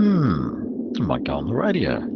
I might go on the radio.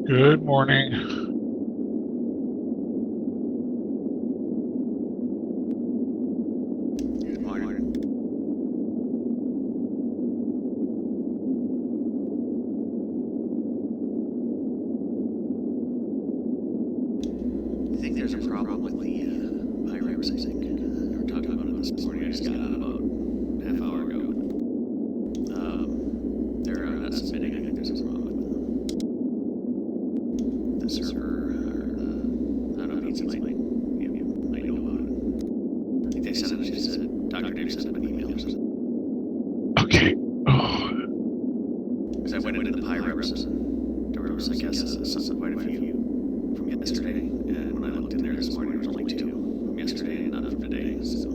Good morning. Good morning. I think there's a problem with the pirates, I think. We were talking about it this morning. I just got on about a half hour ago. They're not submitting. I think there's a problem with the server. I don't know, it needs to like, I know about it. I think they sent it, Dr. Dave sent them an email or something. Okay. Because I went into the pirates and there was, I guess, quite a few from yesterday. And when I looked in there this morning, there was only 2 from yesterday and none from today. So,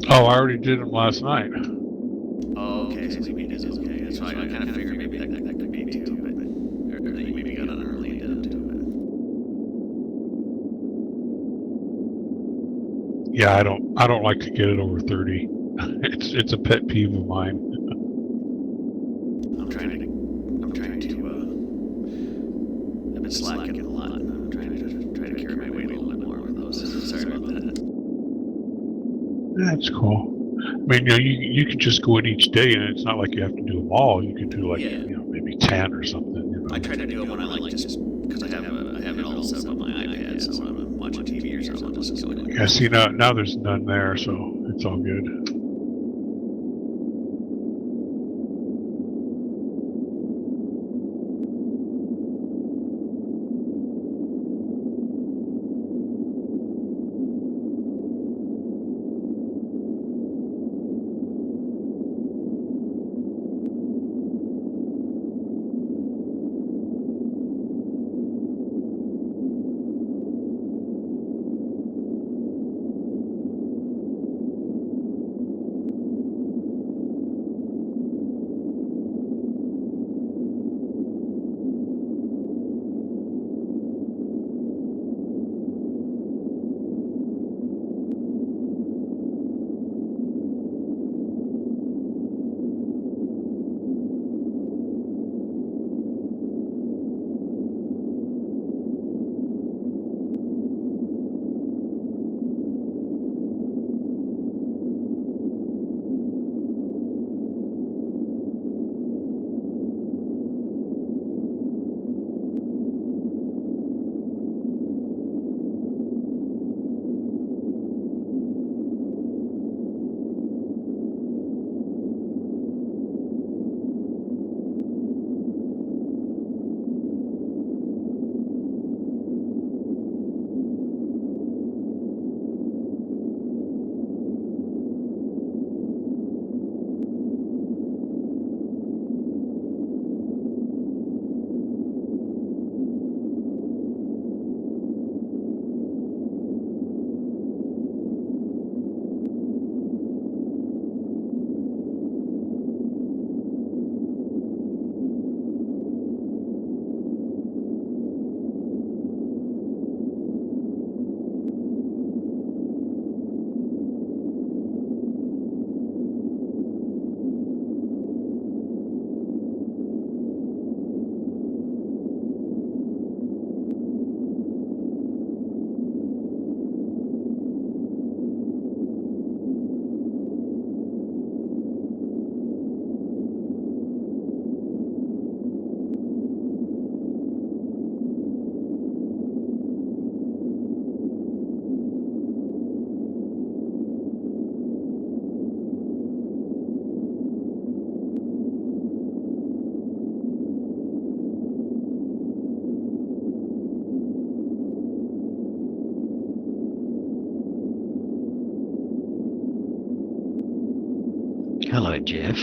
I already did them last night. oh, okay. So maybe it is okay. So I kind of figured maybe that could be 2, but or that you maybe got on early and did them too. But Yeah, I don't like to get it over 30. It's a pet peeve of mine. I'm trying to. I've been slacking a lot. I'm trying to carry my weight a little bit more with those. Sorry about that. That's cool. I mean, you can just go in each day, and it's not like you have to do them all. You can do like maybe 10 or something. I try to do it when I like just because I have it all set up on my iPad, so when I'm watching TV or something, I'll just go in. Yeah, see now there's none there, so it's all good. Hello, Jeff.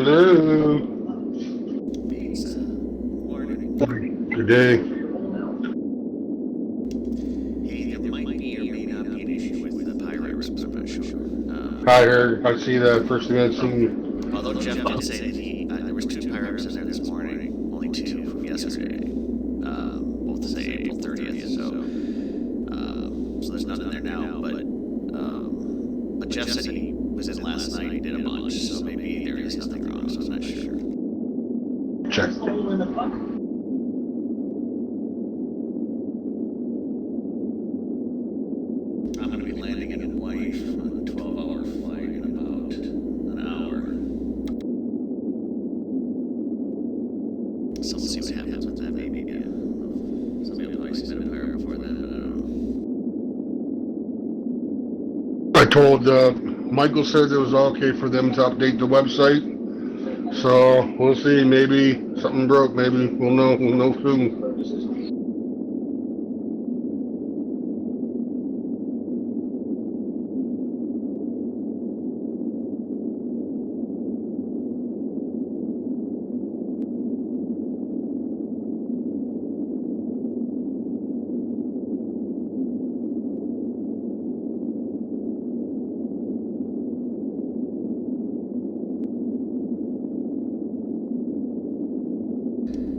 Hello. Pizza. Morning. Good day. Hey, there might be or may not be an issue with the pirates, but I'm not sure. I heard. I see that first thing I seen. Although Jeff did say that there was 2 pirates in there this morning, only 2 from yesterday. Both say April 30th, so there's none in there now. But Jeff said he was in last night and did a bunch, so maybe there is nothing wrong. So I'm not sure. Check. I'm going to be landing in Hawaii on a 12-hour flight in about an hour. So we'll see what happens with that. Maybe somebody will probably submit a pirate before then. I don't know. I told Michael said it was okay for them to update the website. So we'll see. Maybe something broke. Maybe we'll know. We'll know soon.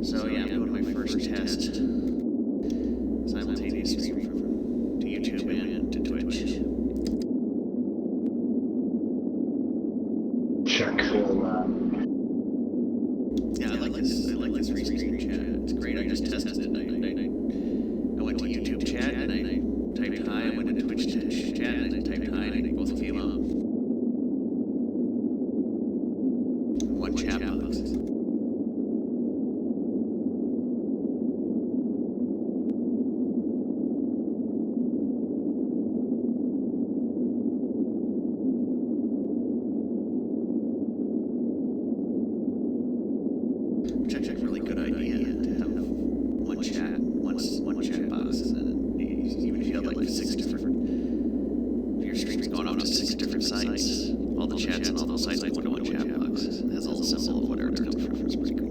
So yeah, I'm doing my first test simultaneous stream to YouTube and to Twitch. Check. Yeah, I like this restream chat. It's great. I just tested it. I went to YouTube chat and I typed hi. I went to Twitch chat and I typed hi, and they both came up. One chat box. Which I think is a really good idea to have one chat box, and then even if you have like 6 different, if your stream's going out to 6 different sites, all the chats and all those sites go into one chat box. It has all the symbol of whatever it's coming from. It's pretty cool.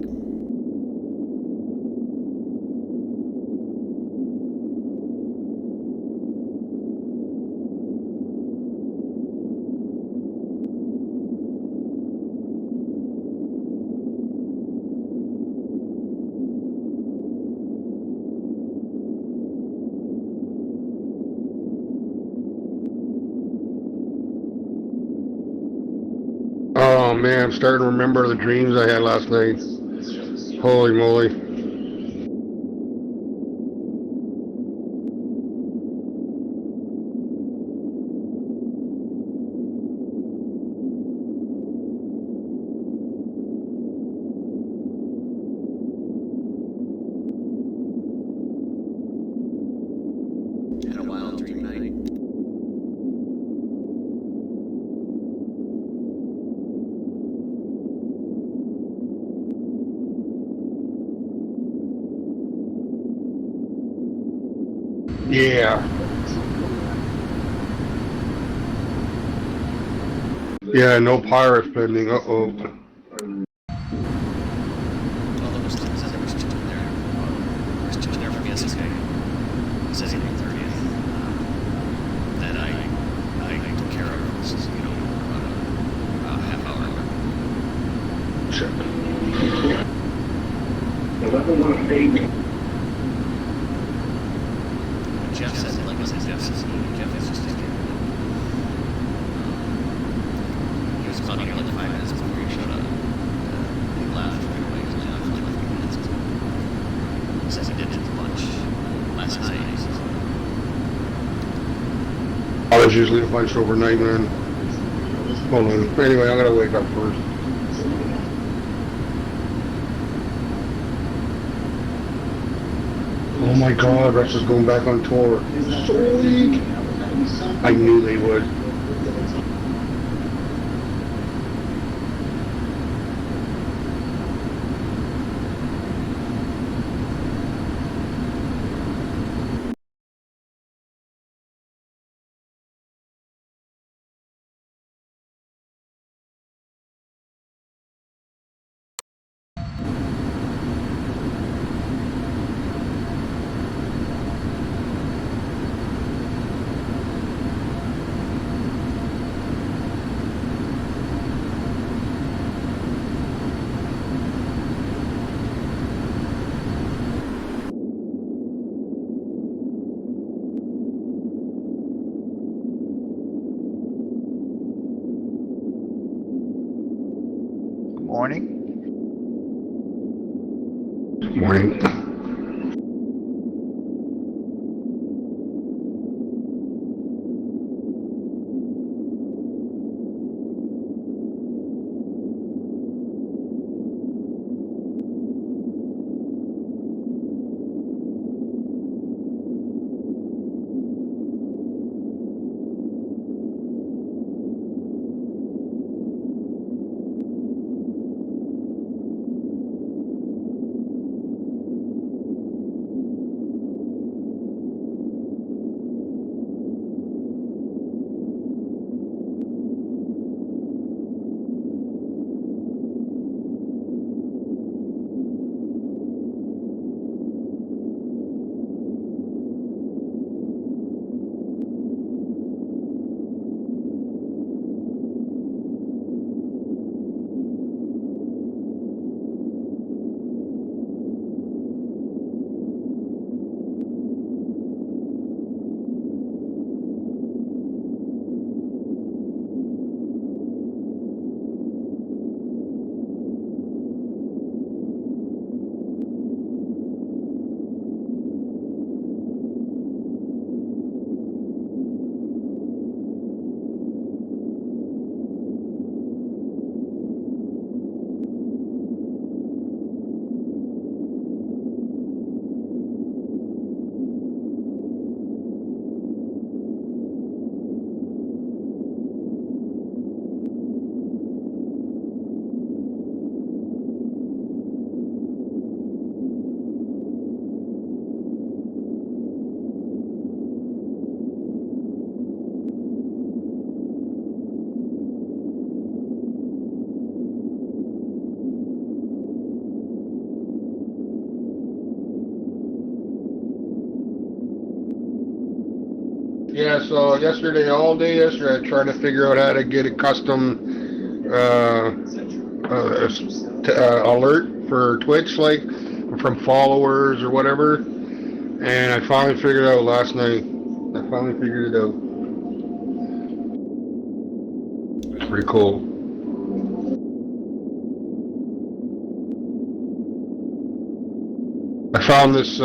Oh man, I'm starting to remember the dreams I had last night. Holy moly. Had a wild dream night. Yeah. Yeah, no pirates pending. Uh-oh. Well, there was 2 in there. There was 2 in there from yesterday. It says April 30th. That I took care of. This is, about a half hour. Check. 1118. Jeff said, like I said, Jeff is just in here. He was calling here like 5 minutes before he showed up. He laughed right away. He was only on for like 3 minutes. He says he did his lunch last night. Oh, there's usually a bunch overnight, man. Hold on. Anyway, I gotta wake up first. Oh my god, Russia's going back on tour. Sweet! I knew they would. Morning. Yeah, so all day yesterday, I tried to figure out how to get a custom alert for Twitch, like from followers or whatever, and I finally figured it out last night. I finally figured it out. It's pretty cool. I found this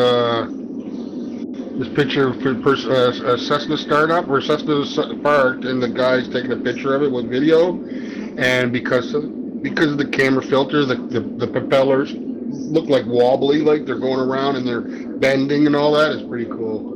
picture of a Cessna startup or Cessna parked, and the guy's taking a picture of it with video, and because of the camera filter, the propellers look like wobbly, like they're going around and they're bending and all that. It's pretty cool.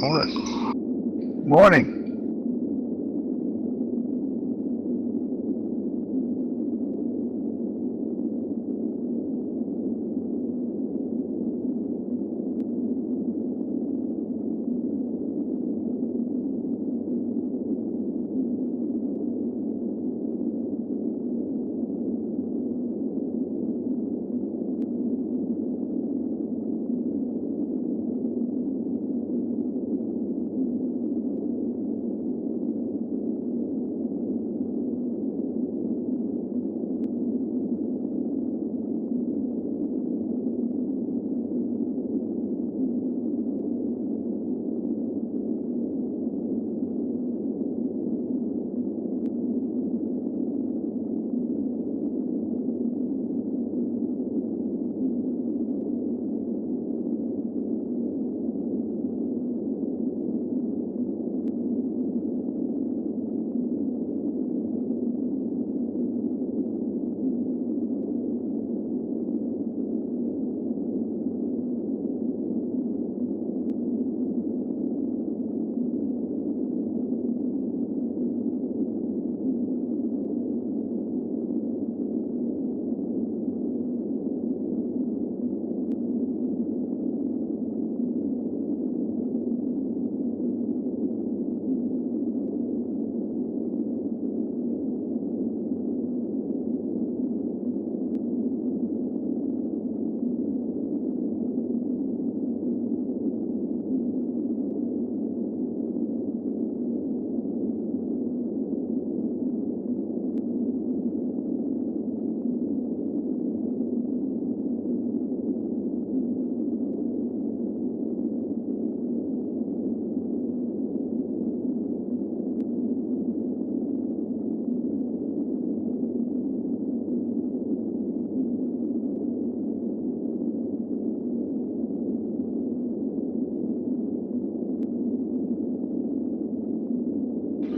Morning.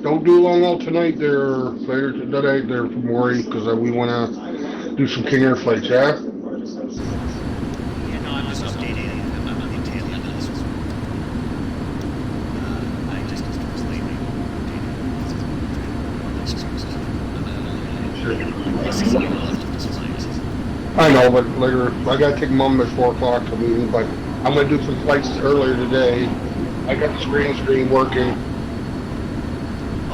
Don't do long haul tonight there, later today there for Morey, because we want to do some King Air flights, yeah? Yeah, no, I'm just updating. I'm on the tail end of this one. I just was late. I know, but later, I gotta take Mom at 4 o'clock to meeting, but I'm gonna do some flights earlier today. I got the screen working.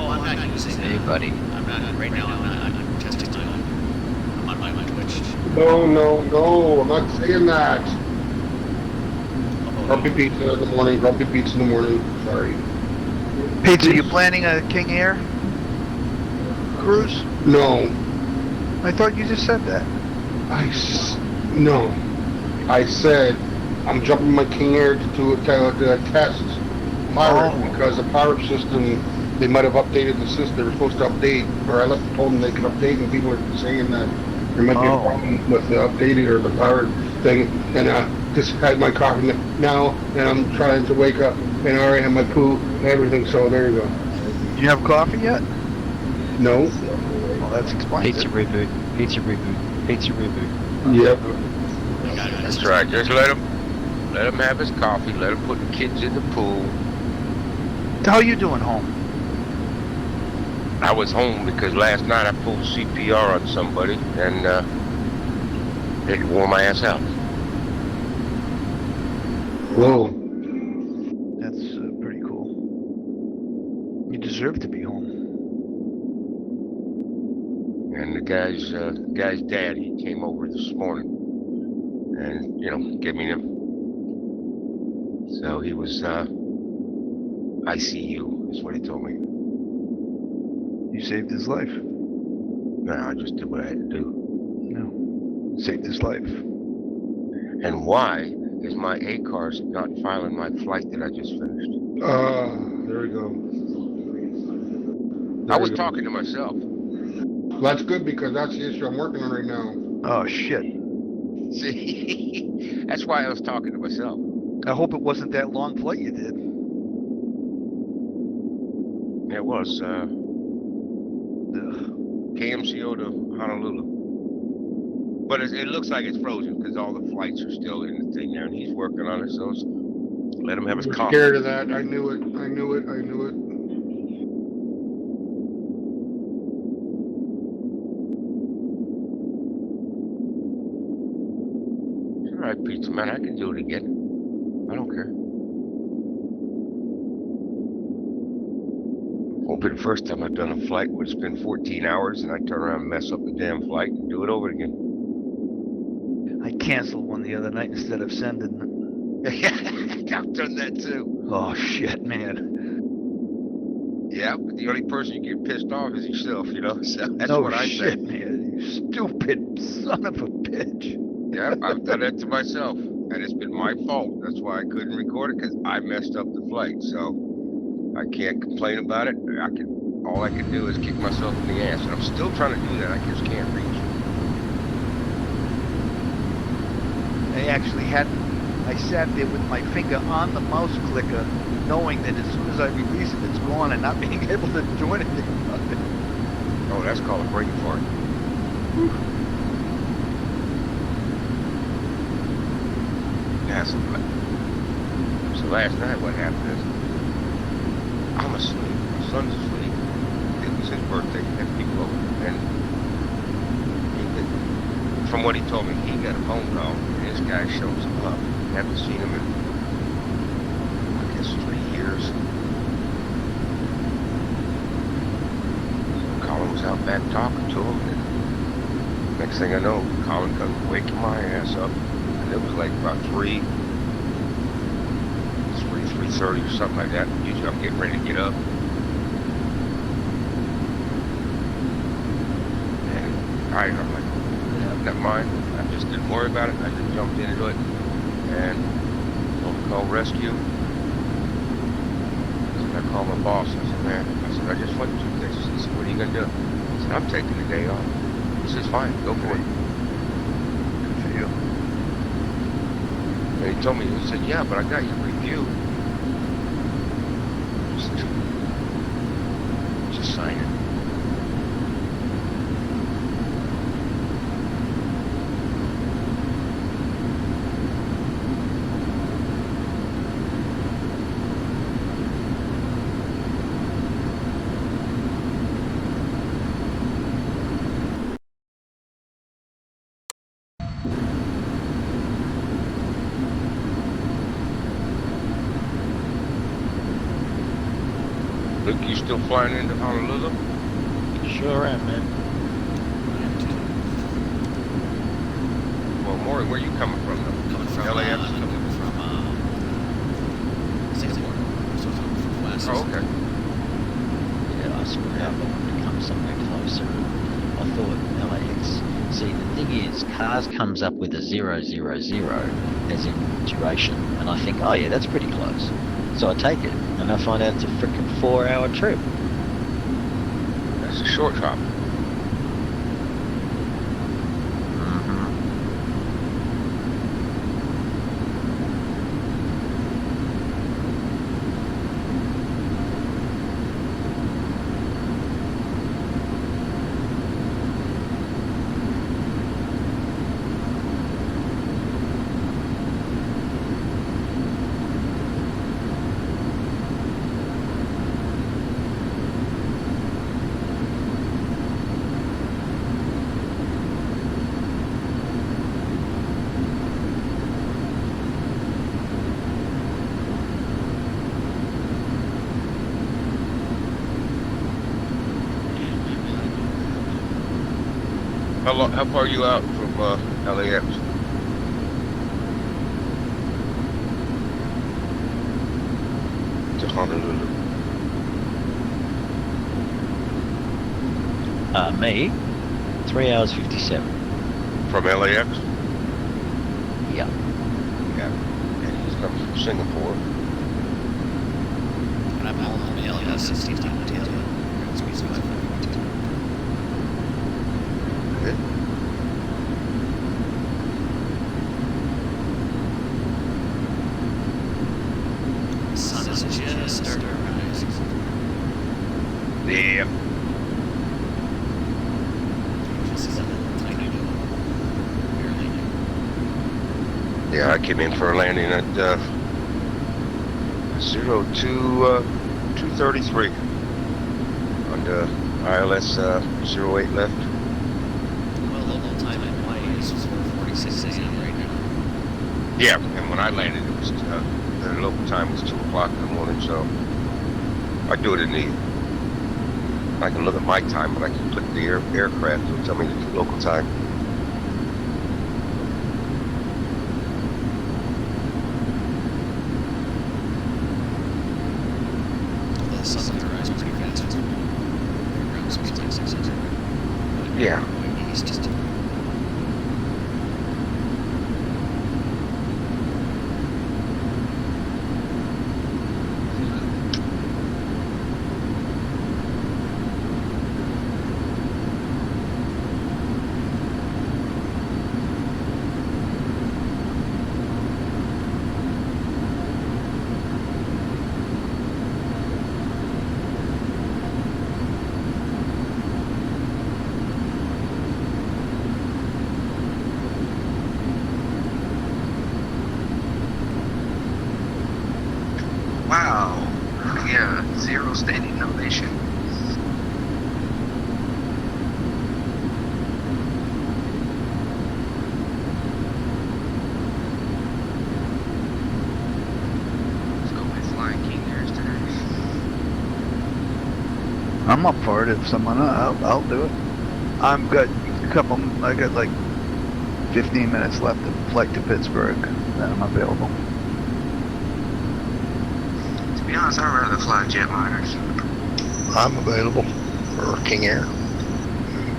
Oh, I'm not using that. Hey, buddy. I'm not, right now, I'm testing my own. I'm on my Twitch. No, I'm not saying that. Grumpy pizza in the morning, sorry. Pete, are you planning a King Air cruise? No, I thought you just said that. no. I said, I'm jumping my King Air to do a test pirate, because the pirate system, they might have updated the system. They were supposed to update, or I told them they could update, and people are saying that there might be a problem with the updated or the pirate thing. And I just had my coffee now, and I'm trying to wake up, and I already have my poo and everything. So there you go. You have coffee yet? No. Well, that's explains Pizza it. reboot. Pizza reboot. Pizza reboot. Yep. That's right. Just let him have his coffee. Let him put the kids in the pool. How you doing home? I was home because last night I pulled CPR on somebody and it wore my ass out. Whoa. That's pretty cool. You deserve to be home. And the guy's dad, he came over this morning and, gave me him. So he was ICU is what he told me. You saved his life. No, I just did what I had to do. No. Saved his life. And why is my ACARS not filing my flight that I just finished? There we go. I was talking to myself. Well, that's good, because that's the issue I'm working on right now. Oh, shit. See, that's why I was talking to myself. I hope it wasn't that long flight you did. It was Ugh. KMCO to Honolulu. But it looks like it's frozen because all the flights are still in the thing there, and he's working on it, so Let him have his I'm coffee. scared of that. I knew it. I knew it. I knew it. It's all right, Pizza Man. I can do it again. I don't care. Won't be the first time I've done a flight where it's been 14 hours and I turn around and mess up the damn flight and do it over again. I canceled one the other night instead of sending. I've done that too. Oh shit, man. Yeah, but the only person you get pissed off is yourself, you know? So that's No what I shit, say. man. You stupid son of a bitch. Yeah, I've done that to myself. And it's been my fault. That's why I couldn't record it, because I messed up the flight. So I can't complain about it. All I can do is kick myself in the ass. And I'm still trying to do that. I just can't reach. I sat there with my finger on the mouse clicker, knowing that as soon as I release it, it's gone, and not being able to do anything about it. Oh, that's called a brain fart. Yeah, so last night what happened is, I'm asleep, my son's asleep, it was his birthday, he had people over, and from what he told me, he got a phone call, and this guy shows up, haven't seen him in, I guess, 3 years. So Colin was out back talking to him, and next thing I know, Colin comes waking my ass up, and it was like about 3:30 or something like that. Usually I'm getting ready to get up. And I'm like, yeah, never mind. I just didn't worry about it. I just jumped into it and called rescue. So I called my boss. I said, man, I just went through this. He said, what are you going to do? I said, I'm taking the day off. He says, fine, go for it. Good for you. And he told me, he said, yeah, but I got your review. Just sign it. Luke, you still flying into Honolulu? Sure am, man. Well, Maury, where are you coming from, though? Coming from LAX? I'm coming from Singapore. So from west. Oh, okay. Yeah, I screwed up. I wanted to come somewhere closer. I thought LAX. See, the thing is, cars comes up with a 000 as in duration, and I think, oh yeah, that's pretty close. So I take it, and I find out it's a freaking 4-hour trip. That's a short drop. How far are you out from LAX? To Honolulu. Me, 3 hours 57. From LAX? Yeah. Yeah. And he's coming from Singapore. And I'm home on the LAS 16 time to tell you. Good. Sun is just starting to rise. Yeah. This is a tiny little, barely. Yeah, I came in for a landing at 02-233 on the ILS 08 left. Well, local time in Hawaii is 4:46 a.m. right now. Yeah, and when I landed, it was the local time was 2 o'clock in the morning. So I do it in the. I can look at my time, but I can click the aircraft. It'll tell me the local time. The sun's gonna rise pretty fast. Around 6:00. Yeah. Going east. Wow. Yeah, 0 standing ovation. Let's go with Flying King Airs today. I'm up for it if someone, I'll do it. I got like 15 minutes left to flight to Pittsburgh, then I'm available. To be honest, I'd rather fly jetliners. I'm available for King Air.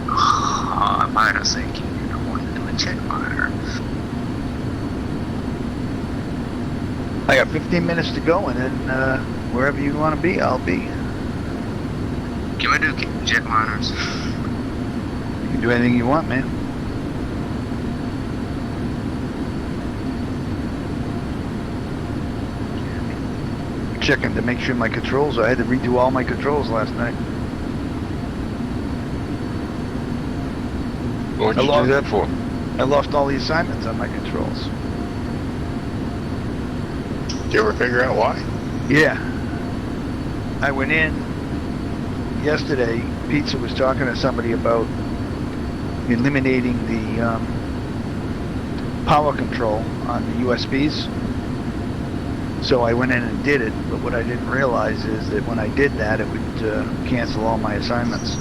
I might have said King Air. I wanted to do a jetliner. I got 15 minutes to go, and then wherever you want to be, I'll be. Can we do jetliners? You can do anything you want, man. Checking to make sure my controls, I had to redo all my controls last night. What'd you do that for? I lost all the assignments on my controls. Did you ever figure out why? Yeah. I went in yesterday, Pizza was talking to somebody about eliminating the power control on the USBs. So I went in and did it, but what I didn't realize is that when I did that, it would cancel all my assignments.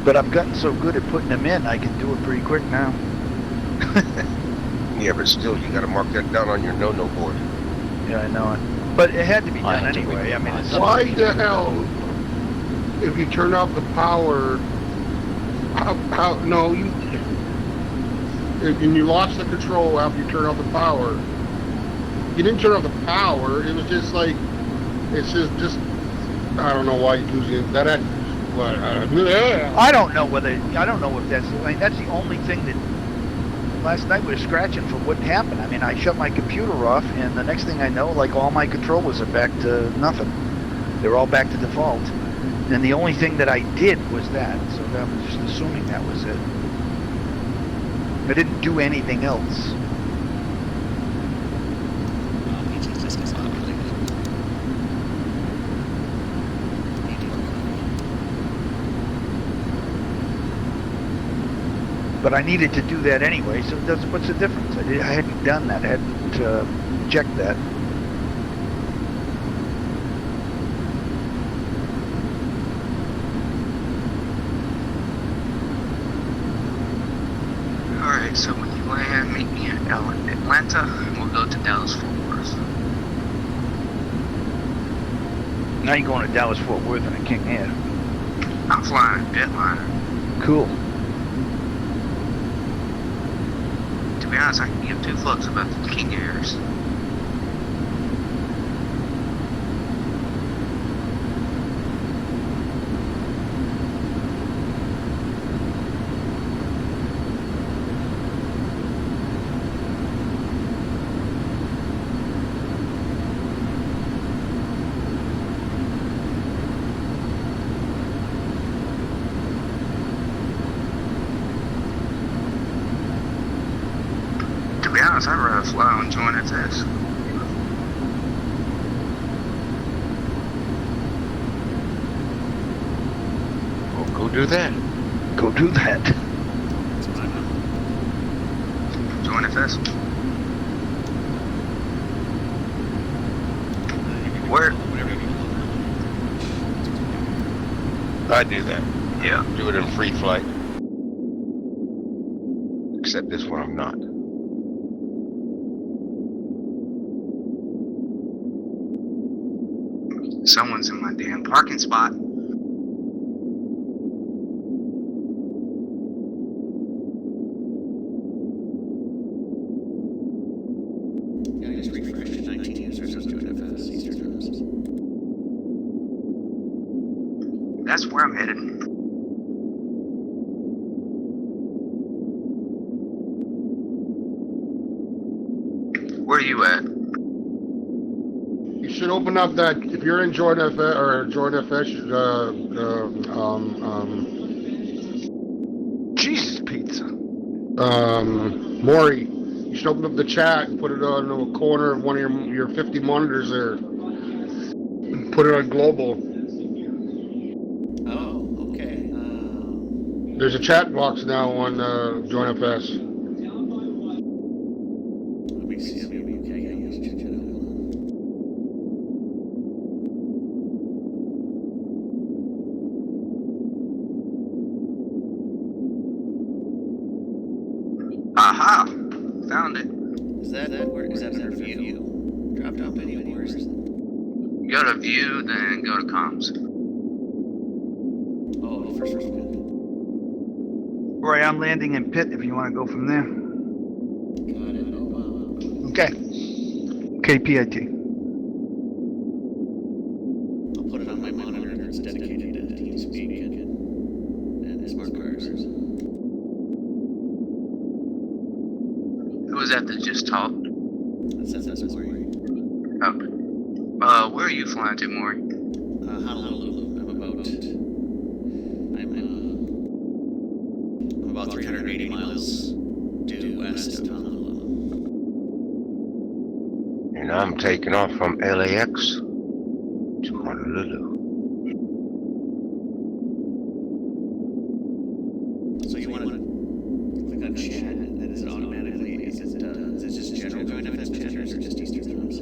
But I've gotten so good at putting them in, I can do it pretty quick now. Yeah, but still, you got to mark that down on your no-no board. Yeah, I know it. But it had to be I done had to anyway. I mean, it's Why the hell, if you turn off the power, no, and you lost the control after you turn off the power. You didn't turn off the power, it was just like, it's just I don't know why you're using that. I don't know if that's, I mean, that's the only thing that, last night we were scratching for what happened. I mean, I shut my computer off, and the next thing I know, like, all my controllers are back to nothing. They're all back to default. And the only thing that I did was that, so I was just assuming that was it. I didn't do anything else. But I needed to do that anyway, so it doesn't. What's the difference? I hadn't done that. I hadn't checked that. Alright, so when you land, meet me at Atlanta, and we'll go to Dallas-Fort Worth. Now you're going to Dallas-Fort Worth in a King Air. I'm flying a jetliner. Cool. To be honest, I can give two fucks about the King Airs. I'd want to fly on Join FS? Well, go do that. Go do that. Join FS. Where? I do that. Yeah. Do it in free flight. Except this one I'm not. Someone's in my damn parking spot. Yeah, I just refreshed 19 users of WSSS Easternhops. That's where I'm headed. Where are you at? You should open up that, if you're in Join FS, or Join FS, Jesus pizza. Maury, you should open up the chat and put it on the corner of one of your 50 monitors there. Put it on global. Oh, okay. There's a chat box now on Join FS. Let me see. Okay, yeah, use PHNL. Aha! Found it. Is that where? Is that under view? Drop down menu, or is it? Go to view, then go to comms. Oh, first one. Roy, I'm landing in pit if you want to go from there. Got it. Oh, wow. Okay. KPIT. I'll put it on my monitor that's dedicated to TeamSpeak and smart cars. Who was that that just talked? That's Maury. Oh. Where are you flying to, Maury? Honolulu. I'm about 380 miles due west of Honolulu. And I'm taking off from LAX to Honolulu. So you want to click on chat, and is it automatically? Is it just general Join FS chat, or is it just Easternhops?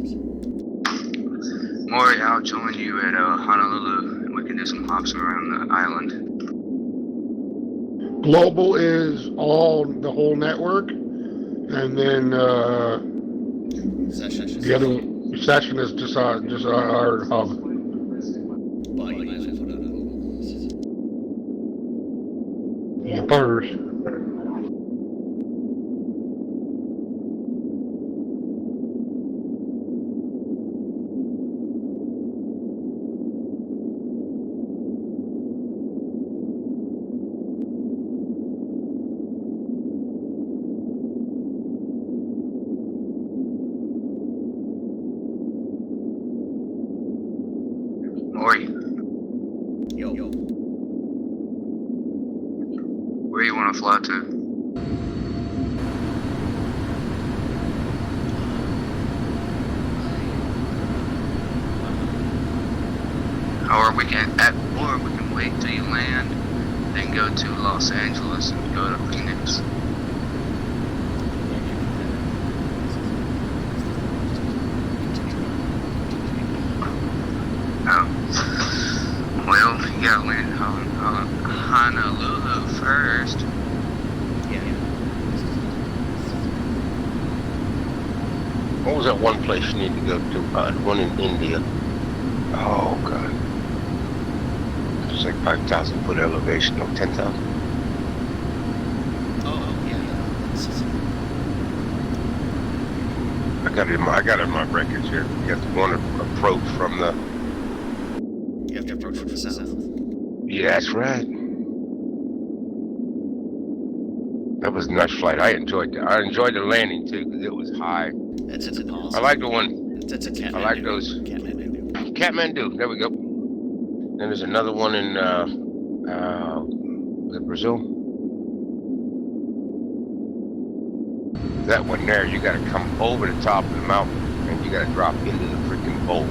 Maury, I'll join you at Honolulu, and we can do some hops around the island. Global is the whole network, and then the other session is just our hub. Well, you might as well put it on Google. First. Maury, Yo. where you want to fly to? Or we can wait till you land, then go to Los Angeles and go to Phoenix. Well, you gotta land on Honolulu first. Yeah. What was that one place you need to go to? One in India. Oh, God. It's like 5,000 foot elevation, no, 10,000. Oh, yeah. I got it in my records here. You have to want to approach from the. You have to approach from the south. Yeah, that's right. That was a nice flight. I enjoyed the landing too because it was high. It's awesome. I like the one. That's a Kathmandu. I like those. Kathmandu. There we go. Then there's another one in Brazil. That one there, you gotta come over the top of the mountain and you gotta drop into the freaking bowl.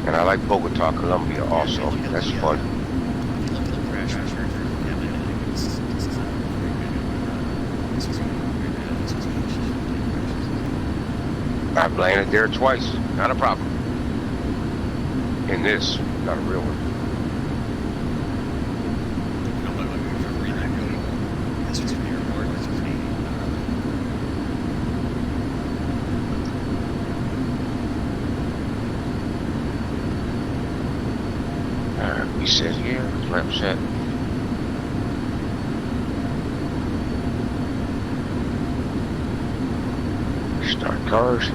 And I like Bogota, Colombia also. That's fun. If you look at the crash record, I've landed there twice, not a problem. In this, not a real one. He says, yeah, lap set. Start cars.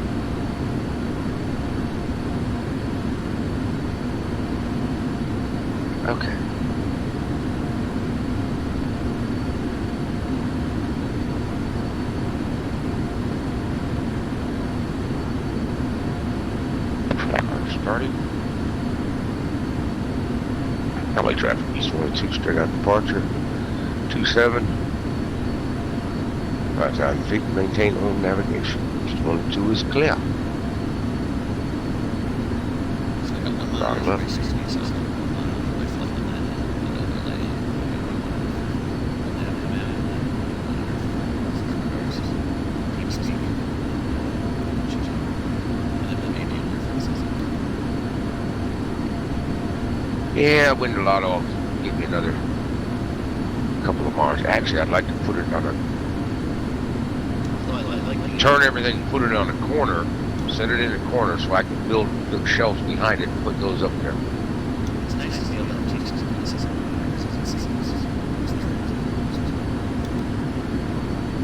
Okay. Starting. LA traffic, East 102, straight out departure. 27. 5,000 feet, maintain home navigation. East 102 is clear. Round left. Yeah, wind a lot off. Give me another couple of miles. Actually, I'd like to put it on a... turn everything, put it on a corner, set it in a corner so I can build shelves behind it and put those up there. It's nice to be able to teach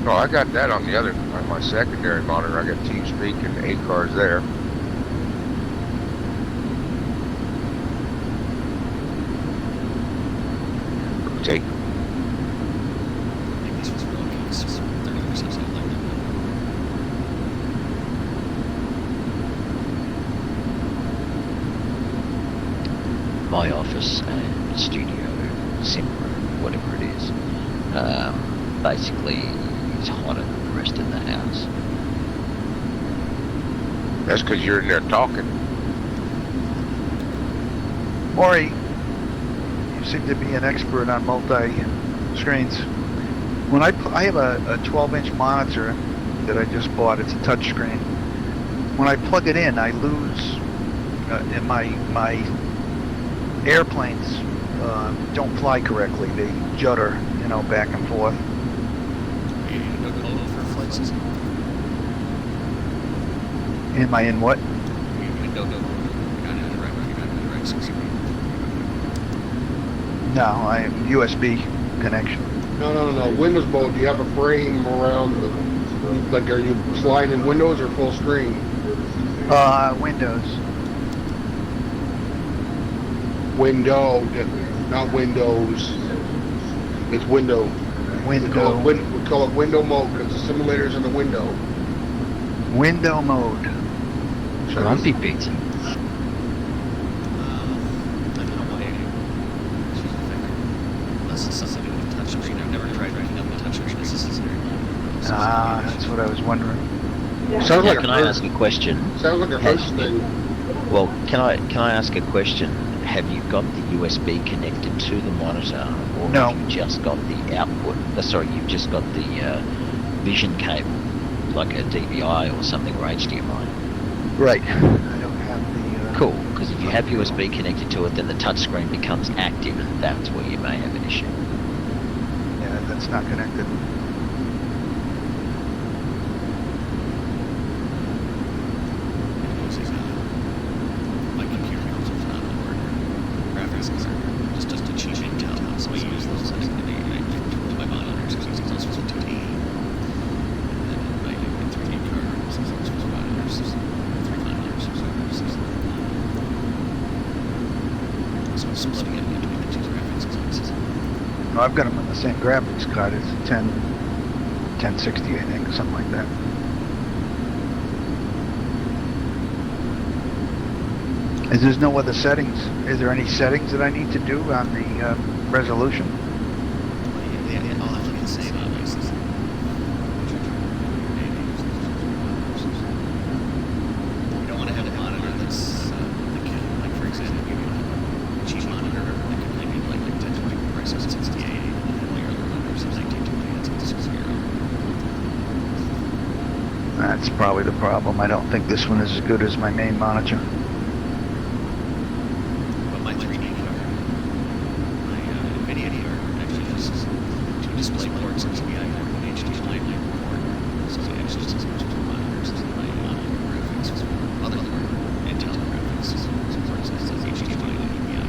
No, I got that on the other, on my secondary monitor. I got TeamSpeak and 8 cars there. Take. My office and studio, sim room, whatever it is, basically is hotter than the rest of the house. That's because you're in there talking. Maury, you seem to be an expert on multi-screens. When I have a 12-inch monitor that I just bought. It's a touch screen. When I plug it in, I lose in my airplanes don't fly correctly. They judder, you know, back and forth. Am I in what? No, I have USB connection. No. Windows mode, do you have a frame around the, like, are you sliding windows or full screen? Windows. Window, not Windows. It's window. Window. We call it window mode because the simulator's in the window. Window mode. Grumpy pizza. That's what I was wondering. Sounds like Can I ask a question? Sounds like a host thing. Well, can I ask a question? Have you got the USB connected to the monitor, or No. have you just got the output? Sorry, you've just got the vision cable, like a DVI or something, or HDMI. Right. I don't have the. Cool, because if you have USB connected to it, then the touchscreen becomes active, and that's where you may have an issue. Yeah, that's not connected. My computer also is not on board. Graphics are just a cheap Intel, so I use those to my monitors because it's also supposed to be. And then my 3D card is also supposed to be monitors, 3 monitors, so I'm splitting it between the 2 graphics cards. No, I've got them on the same graphics card. It's 1060, I think, something like that. There's no other settings. Is there any settings that I need to do on the resolution? Yeah, all I can save obviously. That's probably the problem. I don't think this one is as good as my main monitor. But my 3D card, my NVIDIA card, actually uses two display ports and TDI port and HDMI port. So it actually just supports two monitors and my graphics other port, Intel graphics supports HDMI and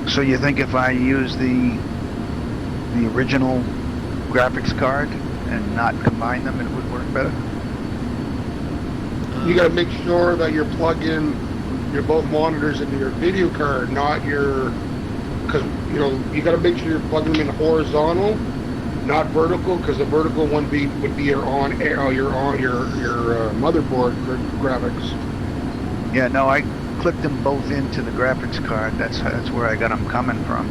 EBI. So you think if I use the original graphics card and not combine them, it would work better? You gotta make sure that you're plugging your both monitors into your video card, not your, because you know you gotta make sure you're plugging them in horizontal, not vertical, because the vertical one would be your motherboard graphics. Yeah, no, I clipped them both into the graphics card. That's where I got them coming from.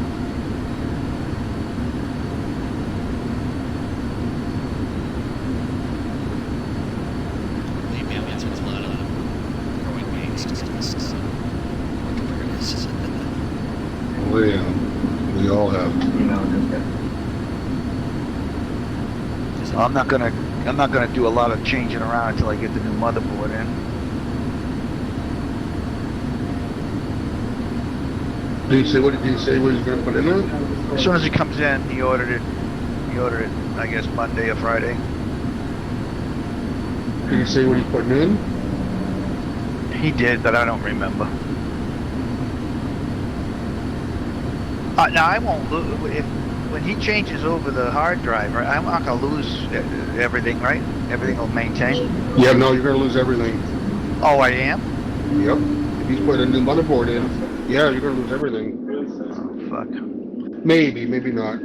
We all have. I'm not gonna do a lot of changing around until I get the new motherboard in. Did he say what he's gonna put in there? As soon as he comes in, he ordered it. I guess Monday or Friday. Did he say what he's putting in? He did, but I don't remember. Now I won't lose when he changes over the hard drive. Right? I'm not gonna lose everything, right? Everything will maintain. Yeah, no, you're gonna lose everything. Oh, I am. Yep. If he's putting a new motherboard in, yeah, you're gonna lose everything. Oh, fuck. Maybe not.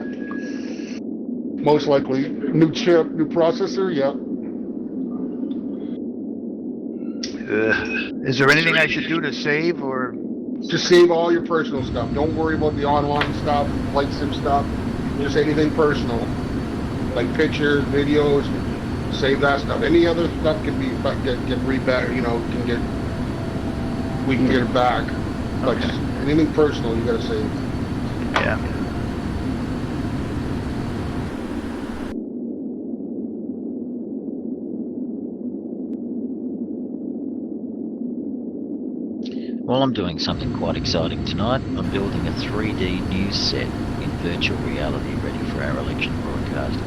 Most likely, new chip, new processor. Yep. Is there anything I should do to save or? Just save all your personal stuff. Don't worry about the online stuff, FlightSim stuff. Just anything personal, like pictures, videos. Save that stuff. Any other stuff can be get reback. You know, we can get it back. But Okay. just anything personal, you gotta save. Yeah. Well, I'm doing something quite exciting tonight. I'm building a 3D news set in virtual reality ready for our election broadcast.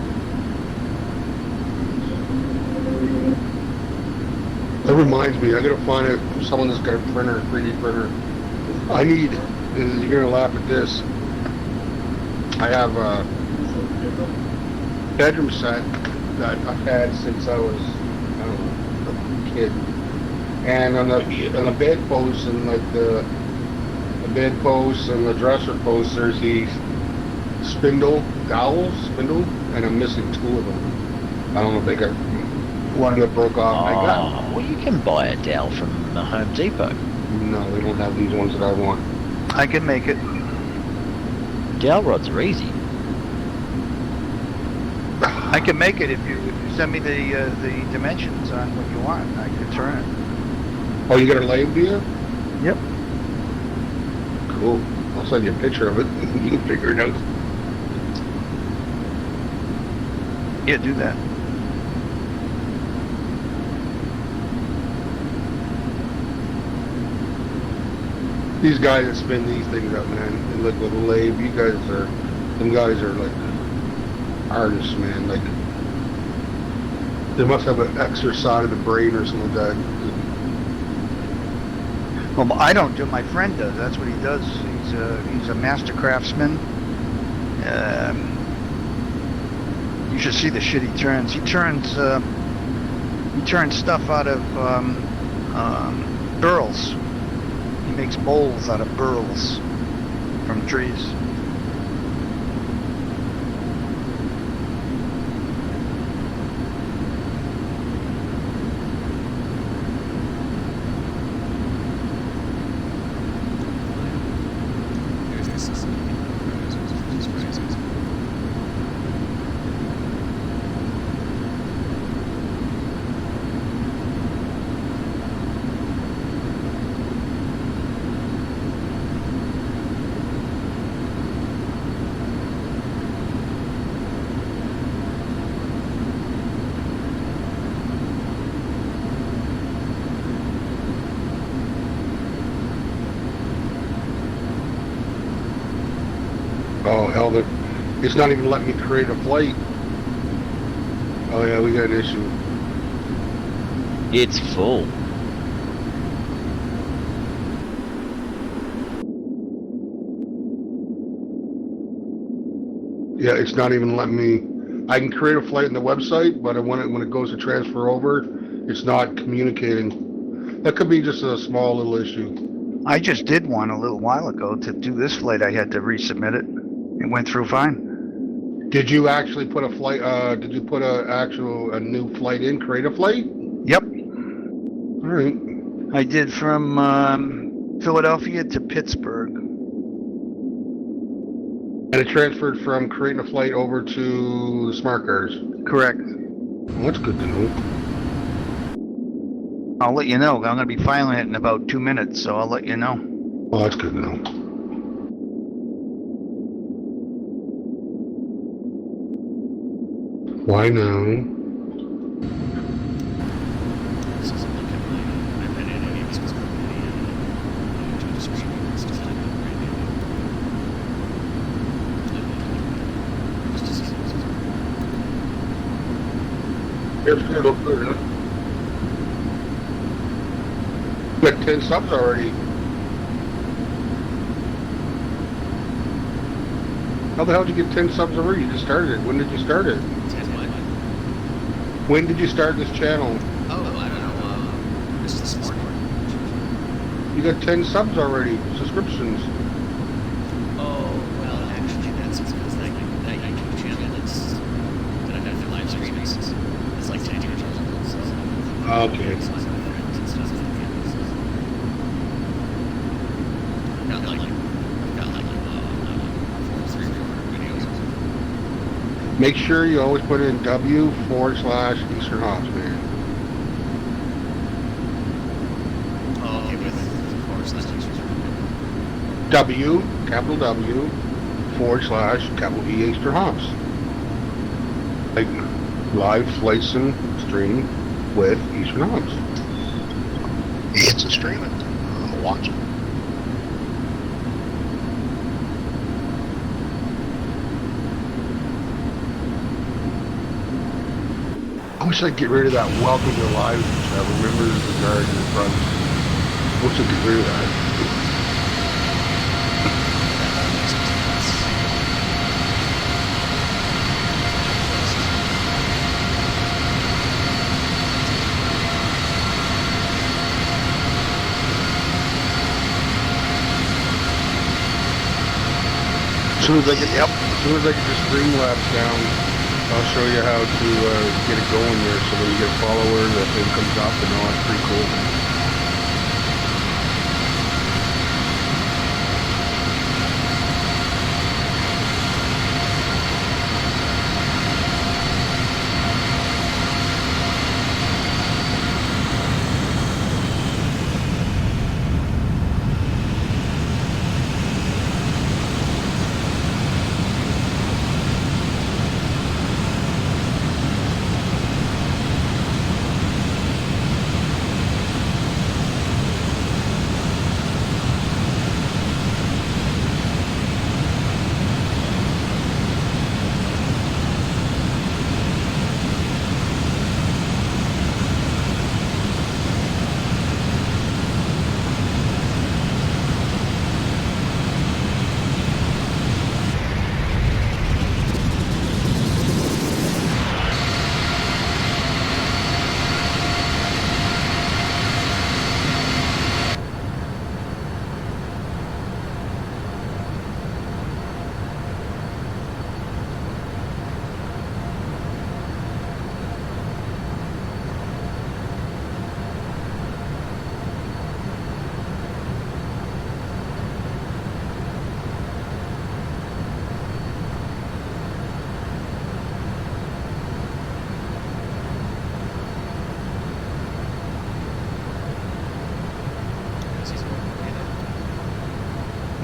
That reminds me, I gotta find someone that's got a printer, 3D printer. You're gonna laugh at this. I have a bedroom set that I've had since I was, I don't know, a kid. And on the bed posts and like the bed posts and the dresser posts, there's these spindle, and I'm missing two of them. I don't know if they got one that broke off. I got. Well, you can buy a dowel from the Home Depot. No, they don't have these ones that I want. I can make it. Dowel rods are easy. I can make it if you send me the dimensions on what you want. I can turn it. Oh, you got a lathe, do you? Yep. Cool. I'll send you a picture of it. You can figure it out. Yeah, do that. These guys that spin these things up, man, and look with a lathe, them guys are like artists, man. Like, they must have an extra side of the brain or something like that. Well, I don't do. My friend does. That's what he does. He's a master craftsman. You should see the shit he turns. He turns stuff out of burls. He makes bowls out of burls from trees. Oh, hell, it's not even letting me create a flight. Oh, yeah, we got an issue. It's full. Yeah, it's not even letting me. I can create a flight in the website, but when it goes to transfer over, it's not communicating. That could be just a small little issue. I just did one a little while ago to do this flight. I had to resubmit it. It went through fine. Did you actually put a flight? Did you put a new flight in? Create a flight? Yep. All right. I did from Philadelphia to Pittsburgh. And it transferred from creating a flight over to the smart cars. Correct. Well, that's good to know. I'll let you know. I'm going to be filing it in about 2 minutes, so I'll let you know. Well, that's good to know. Why now? This isn't looking like I bet it is because we're to the screen and stuff like that. It's going to look good, huh? We got 10 subs already. How the hell did you get 10 subs already? You just started it. When did you start it? 10 what? When did you start this channel? Oh, I don't know. Just this morning. You got 10 subs already. Subscriptions. Oh, well, actually, that's because that YouTube channel that I have for live streaming is like 10 years old. So Okay. it's like my friends and stuff. I've got like 300 videos. Make sure you always put in W/Easternhops, man. Oh, okay, with forward slash W, capital W, / capital E Easternhops. Like live FlightSim stream with Easternhops. It's a streaming. I'm watching. I wish I'd get rid of that welcome to live. Remember the guard in the front. I wish I'd get rid of that. As soon as I get the Streamlabs down, I'll show you how to get it going there, so when you get a follower, that thing comes up and all. It's pretty cool.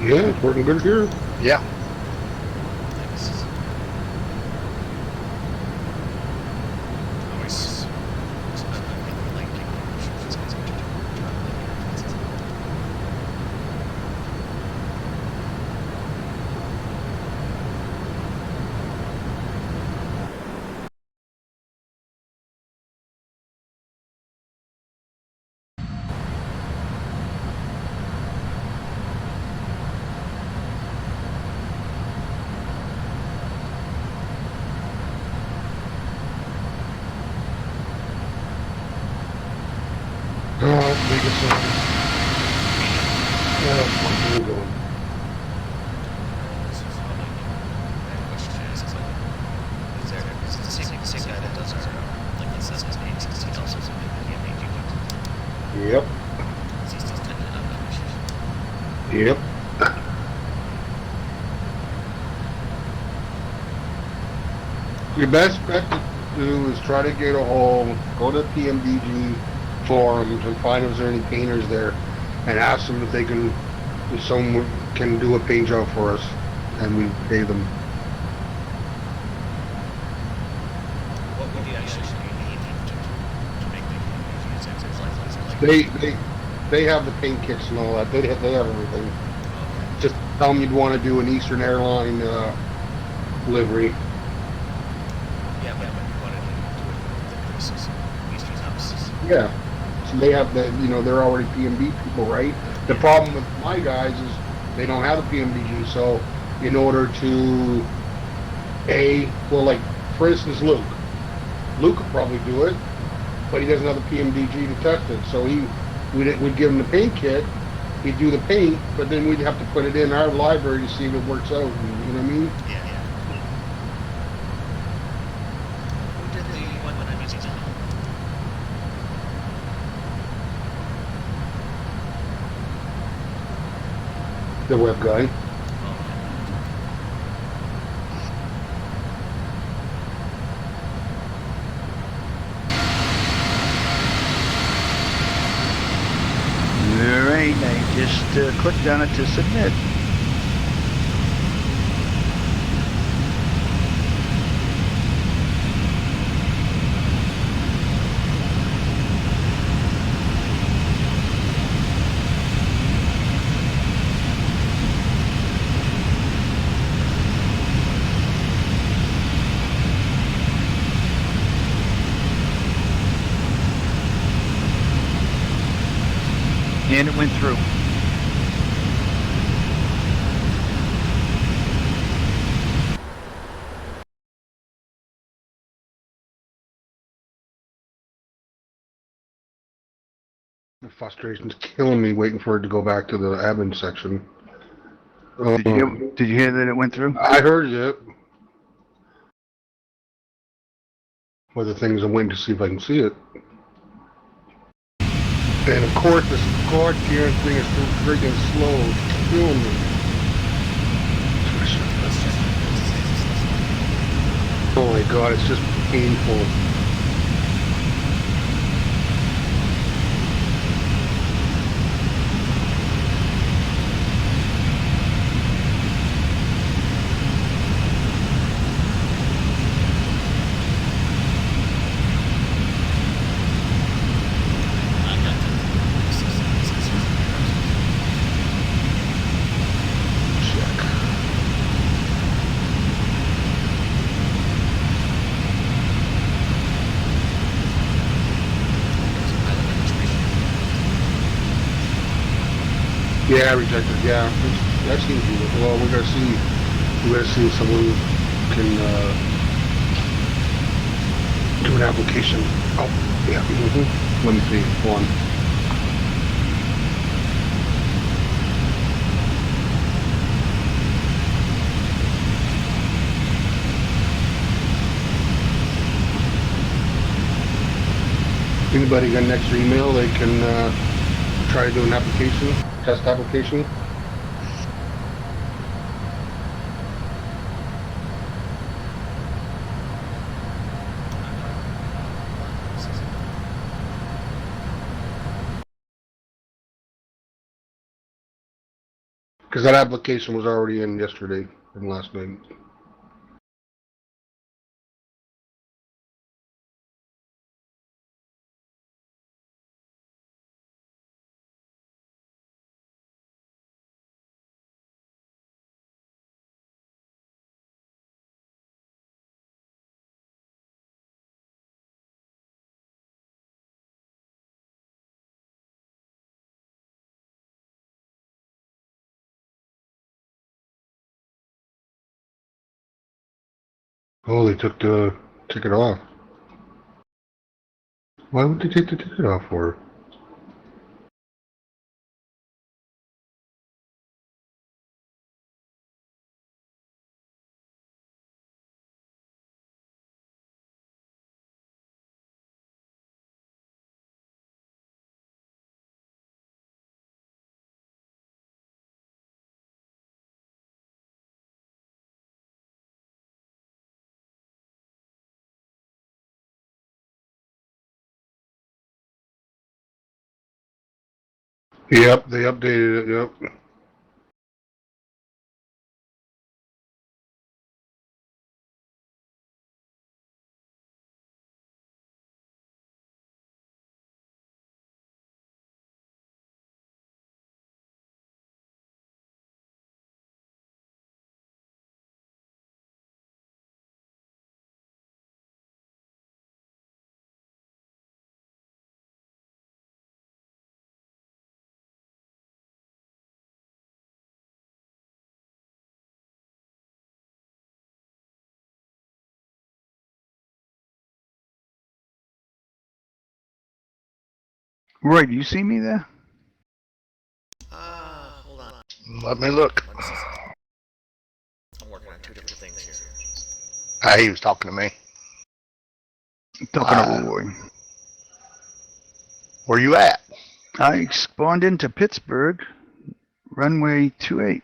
Yeah, it's working good here. Yeah. this one. Yeah, that's what we're doing. Yep. Yep. Your best bet to do is try to get a hold, go to PMDG forums and find if there's any painters there and ask them if they can, if someone can do a paint job for us and we pay them. What would you actually need to make the They have the paint kits and all that. They have everything. Just tell them you'd want to do an Eastern airline livery. Yeah, but you want to do it with the Easternhops. Yeah. So they have the, you know, they're already PMD people, right? The problem with my guys is they don't have a PMDG. So in order to, well, like for instance, Luke could probably do it, but he doesn't have the PMDG to test it. So we'd give him the paint kit, he'd do the paint, but then we'd have to put it in our library to see if it works out. You know what I mean? Yeah. Who did the one that I'm using now? The web guy. Alright, I just clicked on it to submit. And it went through. The frustration's killing me waiting for it to go back to the admin section. Did you hear that it went through? I heard it. One of the things I'm waiting to see if I can see it. And of course, this goddamn thing is so friggin' slow. It's killing me. Oh my god, it's just painful. Yeah, rejected. Yeah, that seems to be. Well, we gotta see if someone can do an application. Oh, yeah. Let me see. One. Anybody got an extra email? They can try to do an application. Test application. Because that application was already in yesterday and last night. Oh, they took the ticket off. Why would they take the ticket off for? Yep, they updated it, yep. Roy, do you see me there? Hold on. Let me look. 1 second. I'm working on 2 different things here. He was talking to me. Talking to Roy. Where you at? I spawned into Pittsburgh, runway 28.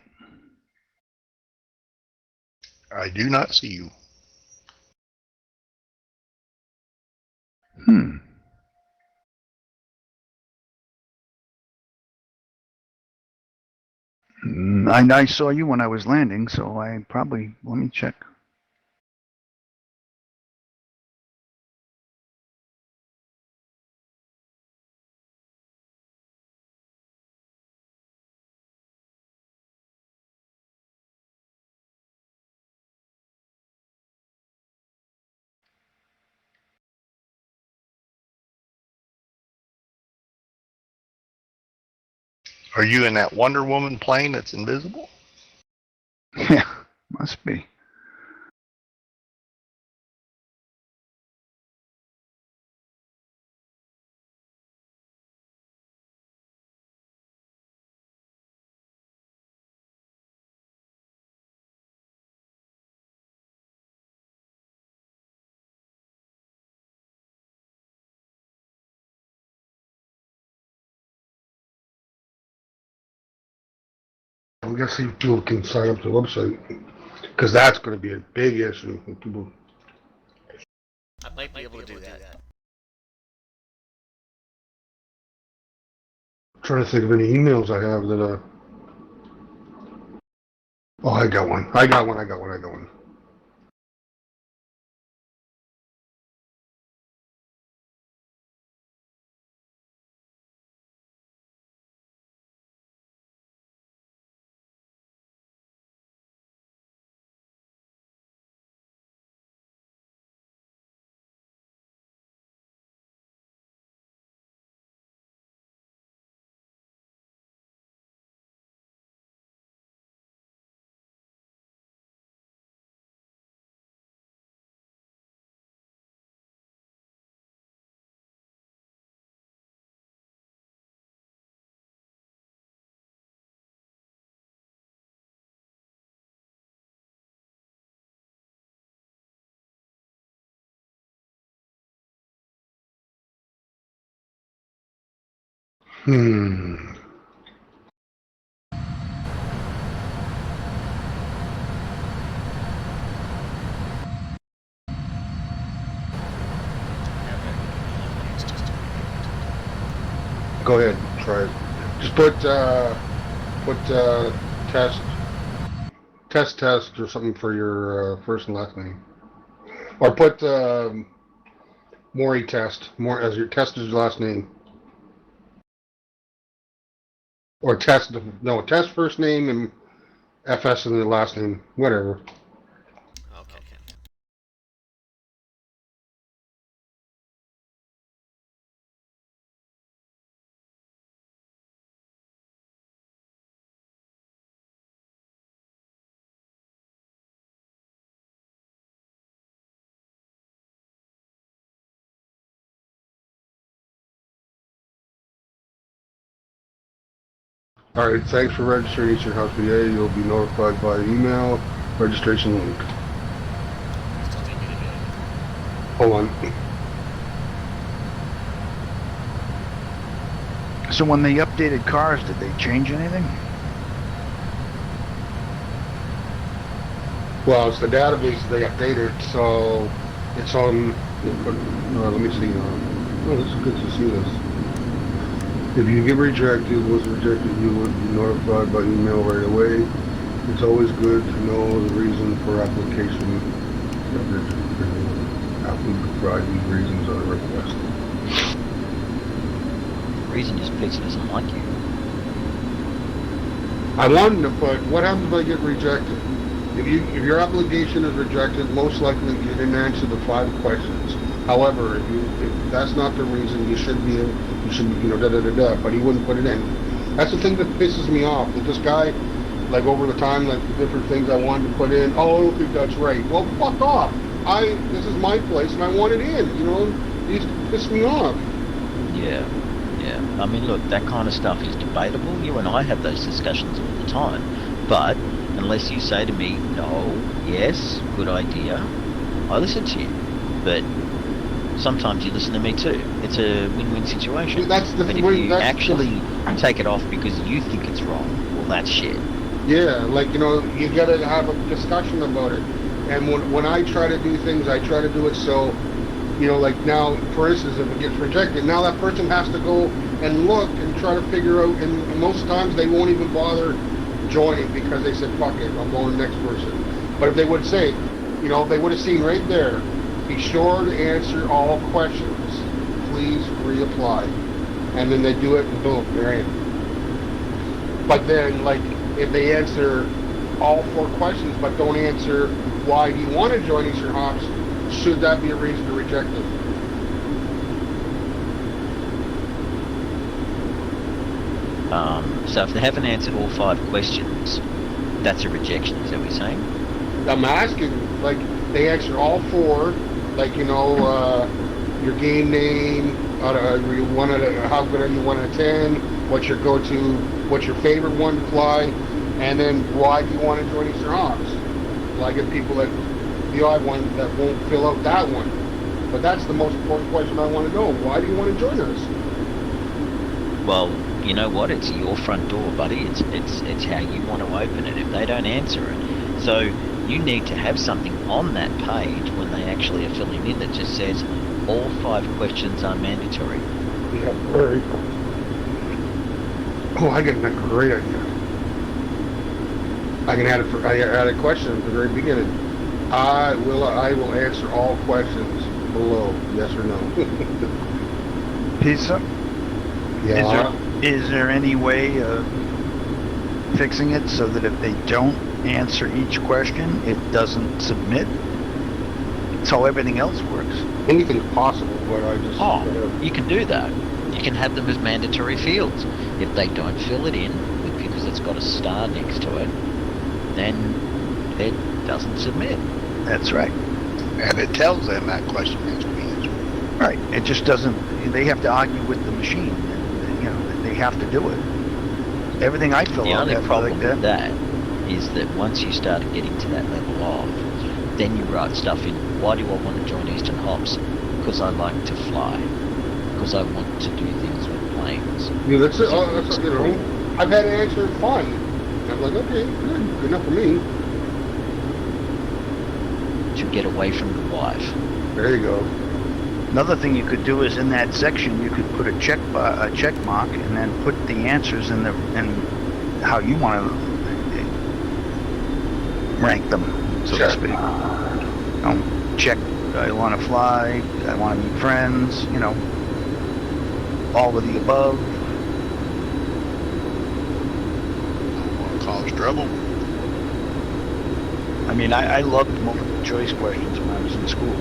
I do not see you. I saw you when I was landing, so I probably, let me check. Are you in that Wonder Woman plane that's invisible? Yeah, must be. I'm gonna see if people can sign up to the website, because that's going to be a big issue. People. I might be able to do that. I'm trying to think of any emails I have that. Oh, I got one. I got one. Go ahead, try it. Just put test or something for your first and last name, or put Morey test as your test is your last name, or test first name and FS in the last name, whatever. Okay. All right, thanks for registering Easternhops PA. You'll be notified by email. Registration link. Still need me to do it. Hold on. So when they updated cars, did they change anything? Well, it's the database they updated, so it's on. Let me see. Oh, this is good to see this. If you get rejected, was rejected, you would be notified by email right away. It's always good to know the reason for application. Apple provide these reasons on a request. The reason is Pizza doesn't like you. I wanted to put, what happens if I get rejected? If your application is rejected, most likely you didn't answer the 5 questions. However, if that's not the reason, you should be, but he wouldn't put it in. That's the thing that pisses me off, that this guy, like over the time, like the different things I wanted to put in, oh, I don't think that's right. Well, fuck off. This is my place and I want it in, He used to piss me off. Yeah. I mean, look, that kind of stuff is debatable. You and I have those discussions all the time. But unless you say to me, no, yes, good idea, I listen to you. But sometimes you listen to me too. It's a win-win situation. But if you actually take it off because you think it's wrong, well, that's shit. Yeah, you gotta have a discussion about it. And when I try to do things, I try to do it so, like now, for instance, if it gets rejected, now that person has to go and look and try to figure out, and most times they won't even bother joining because they said, fuck it, I'm going to the next person. But if they would say, if they would have seen right there, be sure to answer all questions. Please reapply. And then they do it and boom, they're in. But then, if they answer all 4 questions but don't answer why do you want to join Easternhops, should that be a reason to reject them? So if they haven't answered all 5 questions, that's a rejection, is that what you're saying? I'm asking, they answer all 4, your game name, how good are you 1 out of 10, what's your go-to, what's your favorite one to fly, and then why do you want to join Easternhops? I get people that, the odd one that won't fill out that one. But that's the most important question I want to know. Why do you want to join us? Well, you know what? It's your front door, buddy. It's how you want to open it. If they don't answer it, so you need to have something on that page when they actually are filling in that just says all 5 questions are mandatory. Yeah, right. Oh, I got a great idea. I can add a question at the very beginning. I will answer all questions below, yes or no. Pizza? Yeah. Is there any way of fixing it so that if they don't answer each question, it doesn't submit? It's how everything else works. Anything's possible, but I just... you can do that. You can have them as mandatory fields. If they don't fill it in, because it's got a star next to it, then it doesn't submit. That's right. And it tells them that question has to be answered. Right. It just doesn't, they have to argue with the machine. They have to do it. Everything I fill out. The only problem with that is that once you start getting to that level of, then you write stuff in, why do I want to join Easternhops? Because I like to fly. Because I want to do things with planes. Yeah, that's it. I've had to answer fine. I'm like, okay, good enough for me. To get away from the wife. There you go. Another thing you could do is in that section you could put a check mark and then put the answers in how you want to rank them, so to speak. Check, I want to fly, I want to meet friends, all of the above. Cause trouble. I mean, I loved multiple choice questions when I was in school.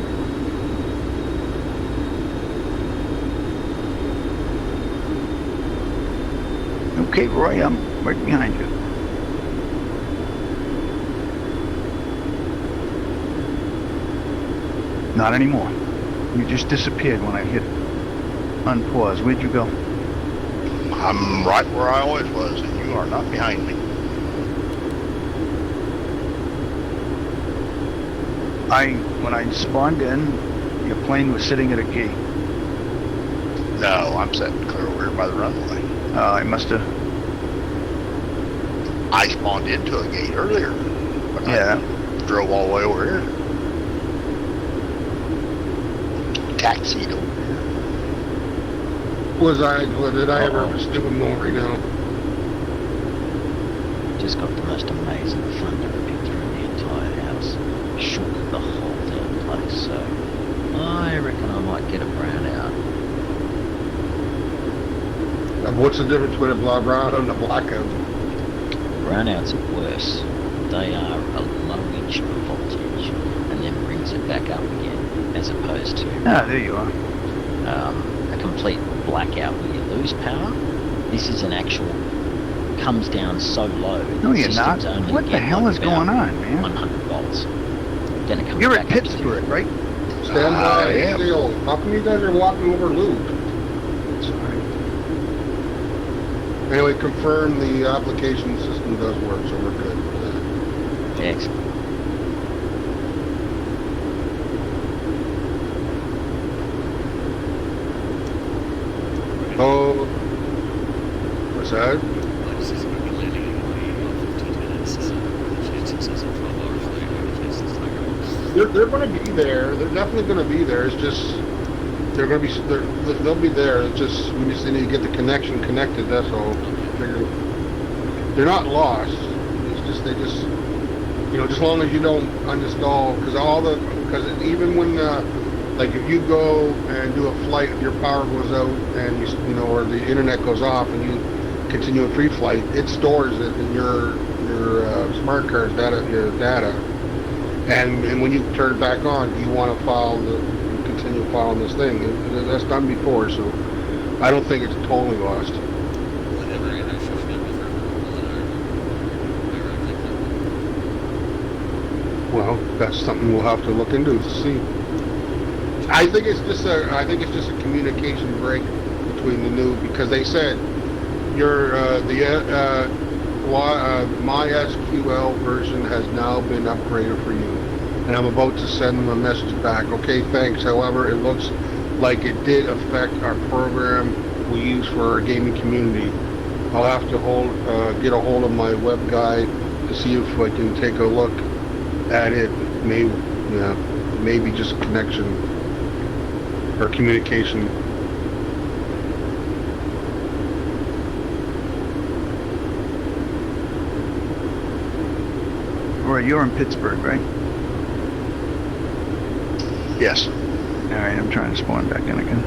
Okay, Roy, I'm right behind you. Not anymore. You just disappeared when I hit unpause. Where'd you go? I'm right where I always was, and you are not behind me. When I spawned in, your plane was sitting at a gate. No, I'm sitting clear over here by the runway. I must have... I spawned into a gate earlier, but yeah. I drove all the way over here. Taxied over here. Did I ever stupid Maury now? Just got the most amazing thunder ripping through the entire house. Shook the whole damn place, so I reckon I might get a brownout. What's the difference between a brown and a blackout? Brownouts are worse. They are a low-inch voltage and then brings it back up again, as opposed to Ah, there you are. a complete blackout where you lose power. This is an actual comes down so low. No, the you're not. systems only What the get hell like is going about on, man? 100 volts. Then it comes You're back at up to Pittsburgh, right? Stand by, I am. still. How come you guys are walking over loop? Sorry. Anyway, confirm the application system does work, so we're good with that. Excellent. Oh, what's that? Like, this is going to be landing in about 15 minutes. The chance it says a 12-hour flight. The chance it's not going to. They're going to be there. They're definitely going to be there. It's just they'll be there. It's just we just need to get the connection connected. That's all. They're not lost. It's just just as long as you don't uninstall because even when like if you go and do a flight, your power goes out and or the internet goes off and you continue a free flight, it stores it in your smart card's data, your data. And when you turn it back on, you want to continue following this thing. That's done before, so I don't think it's totally lost. Whatever, and I should have been for Well, that's something we'll have to look into to see. I think it's just a communication break between the new, because they said MySQL version has now been upgraded for you, and I'm about to send them a message back. Okay, thanks. However, it looks like it did affect our program we use for our gaming community. I'll have to get a hold of my web guy to see if I can take a look at it. Maybe just connection or communication. Roy, you're in Pittsburgh, right? Yes. All right, I'm trying to spawn back in again.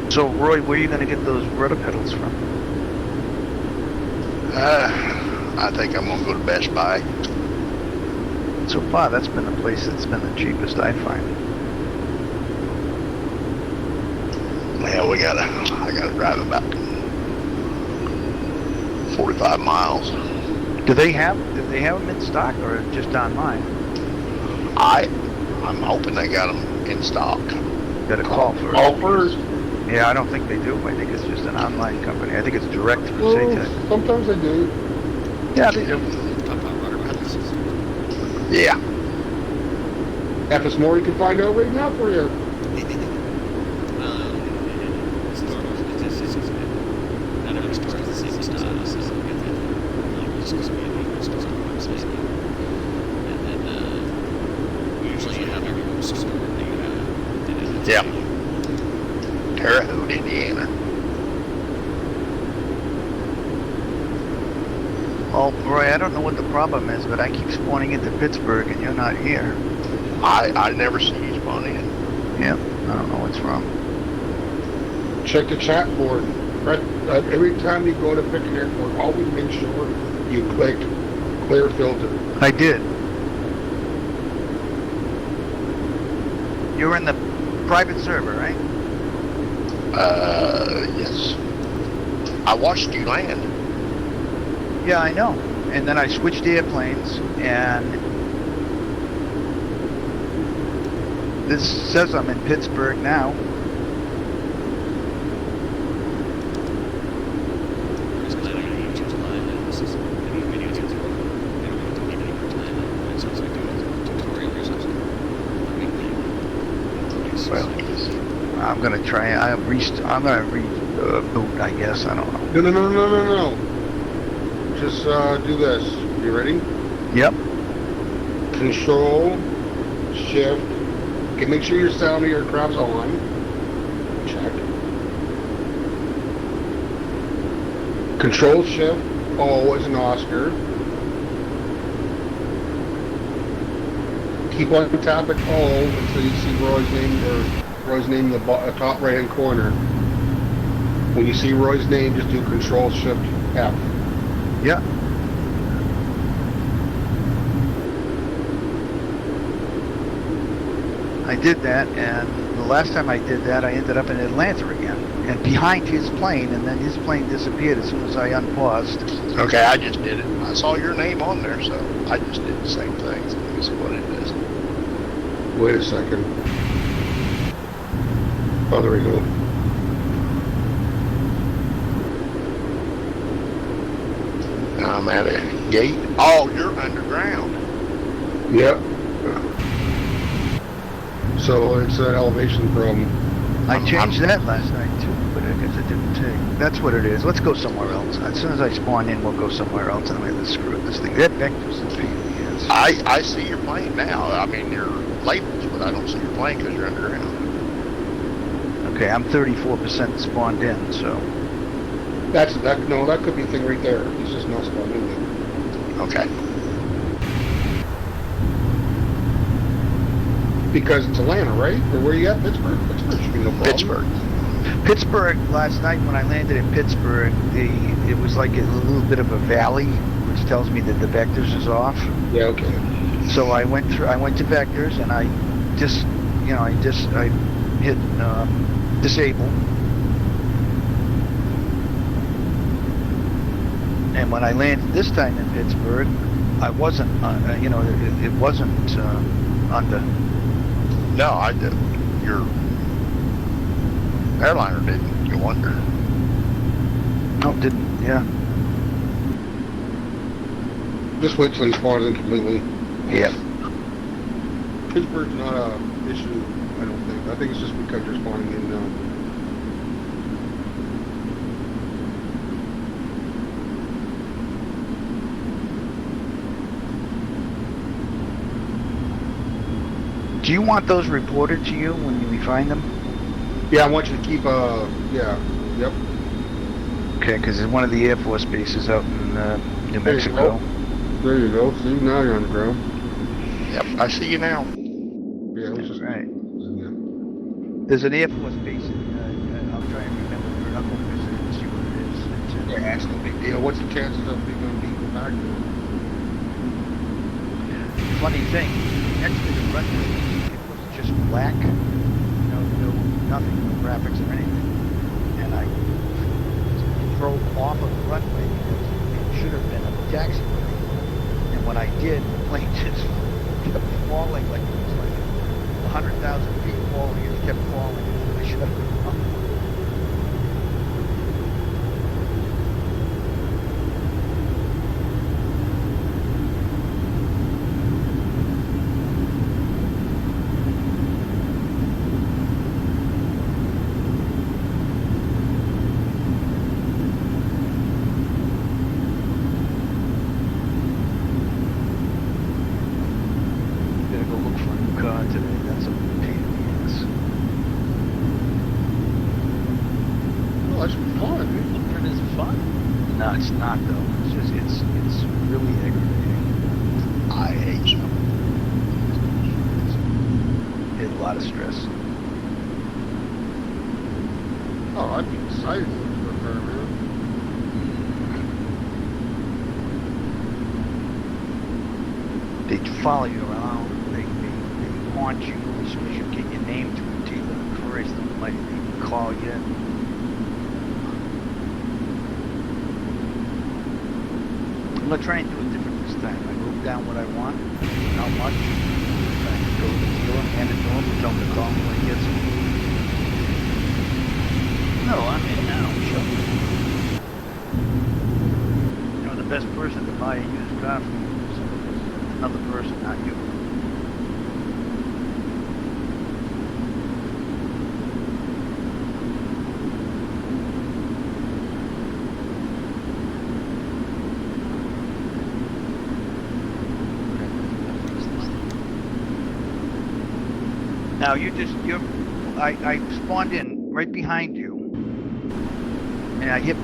So, Roy, where are you going to get those rudder pedals from? I think I'm gonna go to Best Buy. So far, that's been the place that's been the cheapest, I find. Yeah, I gotta drive about 45 miles. Do they have them in stock or just online? I'm hoping they got them in stock. Got a call first. Call first. Yeah, I don't think they do. I think it's just an online company. I think it's direct through Well, SATEC. sometimes they do. Yeah, they do. Talk about rudder brothers. Yeah. FsMorey can find out right now for you. Not every store has the same stuff, so you get that. Just because we have stores on the website. And then usually you have every store that you have. Yeah. Terre Haute, Indiana. Oh, Roy, I don't know what the problem is, but I keep spawning into Pittsburgh and you're not here. I never see you spawn in. Yep, I don't know what's wrong. Check the chat board. Right, every time you go to pick an airport, always make sure you click clear filter. I did. You're in the private server, right? Yes. I watched you land. Yeah, I know. And then I switched airplanes, and this says I'm in Pittsburgh now. I'm gonna try. I'm gonna reboot. I guess. I don't know. No. Just do this. You ready? Yep. Control, Shift. Okay, make sure your sound of your aircraft's on. Check. Control, Shift. O as an Oscar. Keep on tapping O until you see Roy's name in the top right hand corner. When you see Roy's name, just do Control Shift F. Yeah. I did that, and the last time I did that, I ended up in Atlanta again, and behind his plane, and then his plane disappeared as soon as I unpaused. Okay, I just did it. I saw your name on there, so I just did the same thing. So let me see what it is. Wait a second. Oh, there we go. I'm at a gate. Oh, you're underground. Yep. So it's an elevation from... I changed that last night too, but I guess it didn't take. That's what it is. Let's go somewhere else. As soon as I spawn in, we'll go somewhere else, and I'm going to screw with this thing. That vector's a pain in the ass. I see your plane now. I mean, your labels, but I don't see your plane because you're underground. Okay, I'm 34% spawned in, so... that could be a thing right there. It's just not spawned in yet. Okay. Because it's Atlanta, right? Or where you at? Pittsburgh? Pittsburgh should be no problem. Pittsburgh, last night when I landed in Pittsburgh, it was like a little bit of a valley, which tells me that the vectors is off. Yeah, okay. So I went to vectors, and I hit disable. And when I landed this time in Pittsburgh, I wasn't, it wasn't under. No, I did. Your airliner didn't go under. No, it didn't. Yeah. Just wait till he spawns in completely. Yeah. Pittsburgh's not a issue, I don't think. I think it's just because you're spawning in now. Do you want those reported to you when we find them? Yeah, I want you to keep, yep. Okay, because it's one of the Air Force bases out in New Mexico. There you go. See, now you're on the ground. Yep, I see you now. Yeah, it was just... Right. Yeah. There's an Air Force base in, I'll try and remember where. I'll go visit it and see what it is. Yeah, that's no big deal. What's the chances of me going to go back to it? Funny thing, next to the runway, it was just black. No nothing, no graphics or anything. And I drove off of the runway because it should have been a taxiway. And when I did, the plane just kept falling like it was like 100,000 feet falling. It kept falling. I shut it off. No, it's not though. It's just it's really aggravating. I hate shopping. It's a lot of stress. Oh, I'd be excited for her, man. They follow you around. They haunt you as soon as you get your name to a dealer. Christ almighty, they call you. I'm gonna try and do it different this time. I wrote down what I want, how much. I go to the dealer, hand it to him, tell him to call me when he gets it. No, I'm in now. Show me. You know, the best person to buy a used car from you is another person, not you. Now I spawned in right behind you, and I hit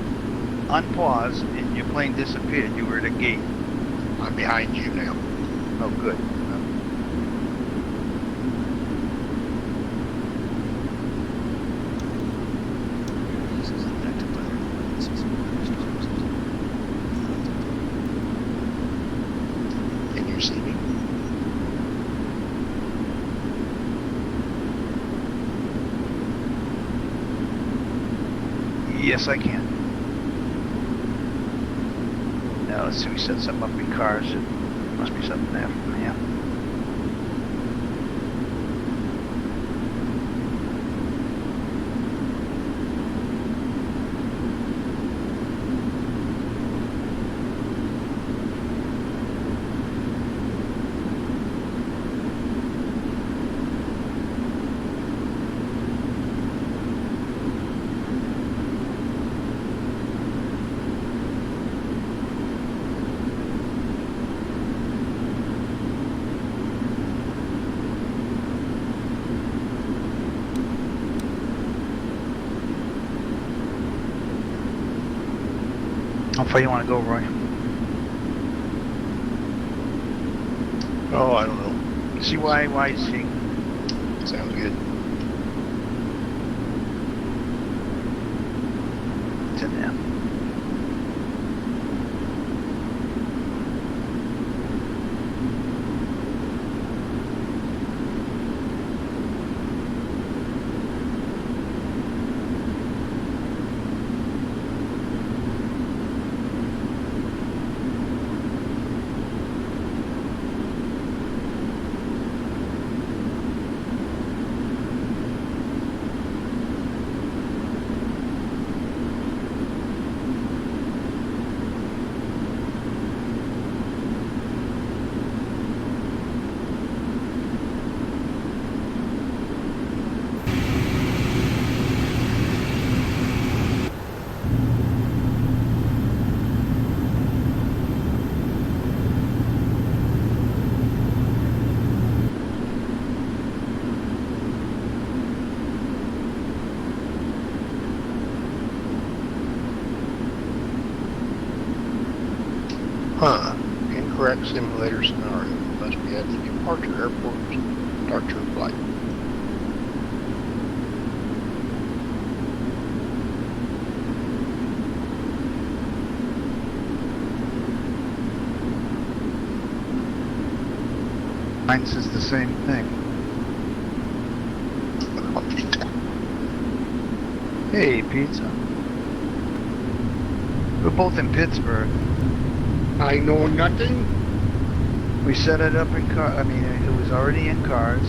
unpause, and your plane disappeared. You were at a gate. I'm behind you now. Oh, good. Can you see me? Yes, I can. Now let's see. We set something up in cars. It must be something there from here. How far you want to go, Roy? Oh, I don't know. CYYC. Sounds good. It's in there. Huh. Incorrect simulator scenario. Must be at the departure airport departure flight. Mine says the same thing. Hey, pizza. We're both in Pittsburgh. I know nothing. We set it up in car. I mean, it was already in cars.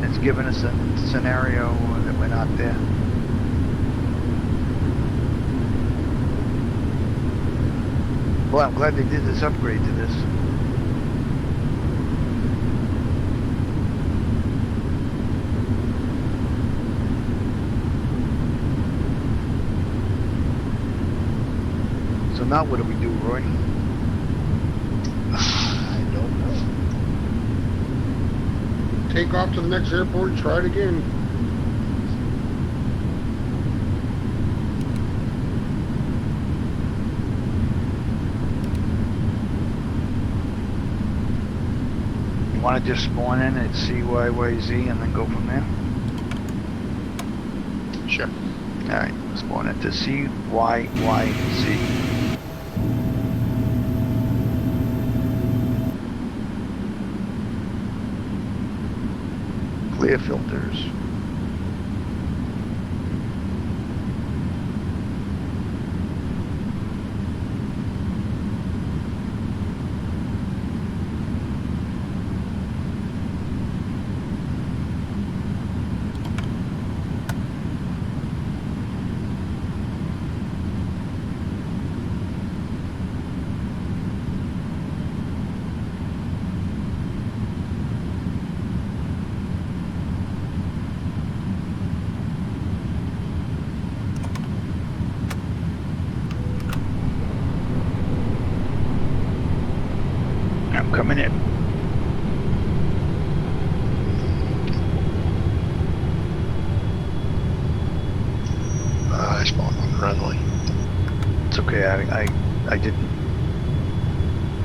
It's given us a scenario that we're not there. Well, I'm glad they did this upgrade to this. So now what do we do, Roy? I don't know. Take off to the next airport and try it again. You want to just spawn in at CYYZ and then go from there? Sure. Alright, spawn into CYYZ. Clear filters. I'm coming in. I spawned on the runway. It's okay, I didn't.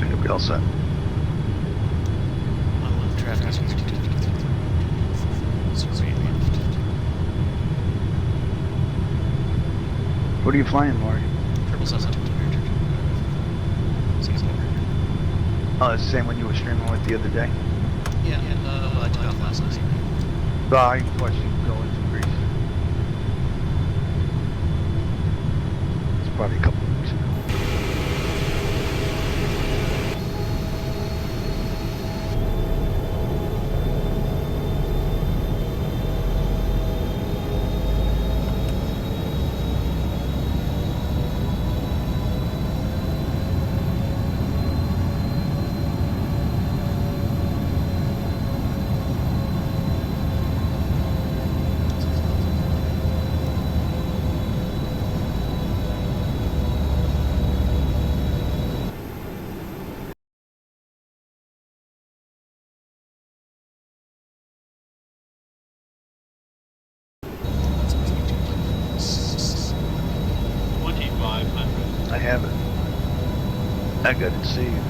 I think we all set. Traffic. What are you flying, Lori? 777 Singapore. Oh, it's the same one you were streaming with the other day? Yeah, well, I took off last night. Well, I watched you go into Greece. It's probably a couple of weeks ago. I have it. I got it saved.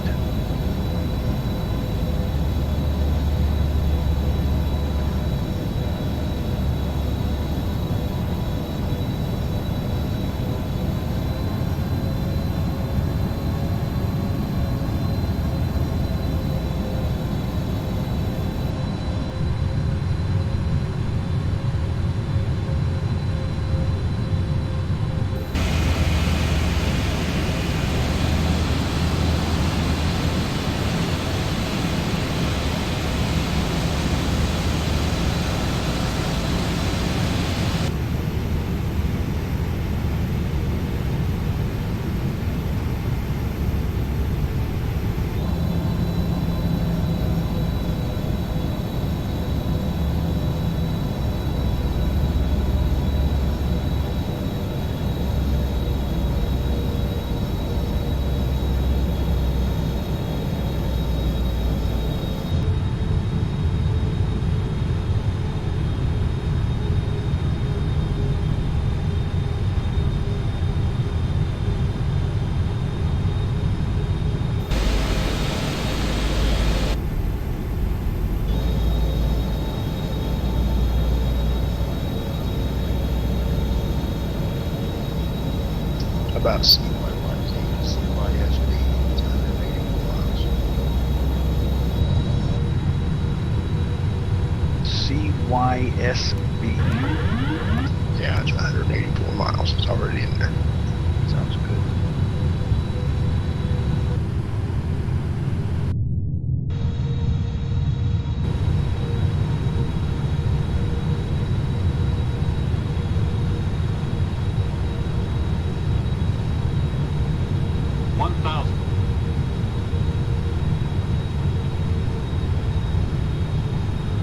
About CYYZ, CYSB, 180 miles. CYSB. Yeah. Yeah, it's 184 miles. It's already in there. Sounds good.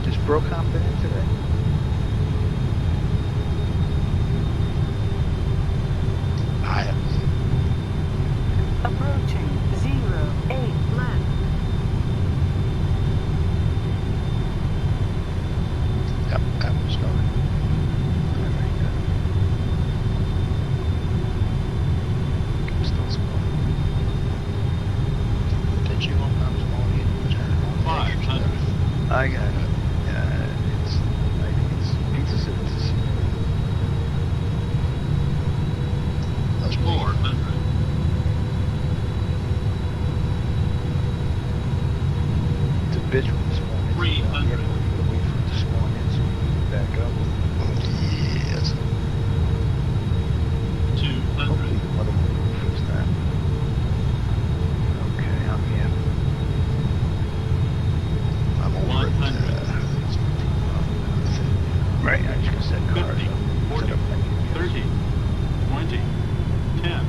Is Brocom been in today? I have Approaching 08 left. Yep, that was started. Very good. Still small. Did you want I'm small in turn on 500. I got it. I think it's Pizza said it's a secret. Must be 400. It's a bitch when you spawn in. 300. You gotta wait for it to spawn in so you can move back up. Yes. 200. Hopefully the mother will fix that. Okay, I'm here. I'm over at Right, I just gotta set cars 50, up. 40, Set up my GPS. 30, 20, 10.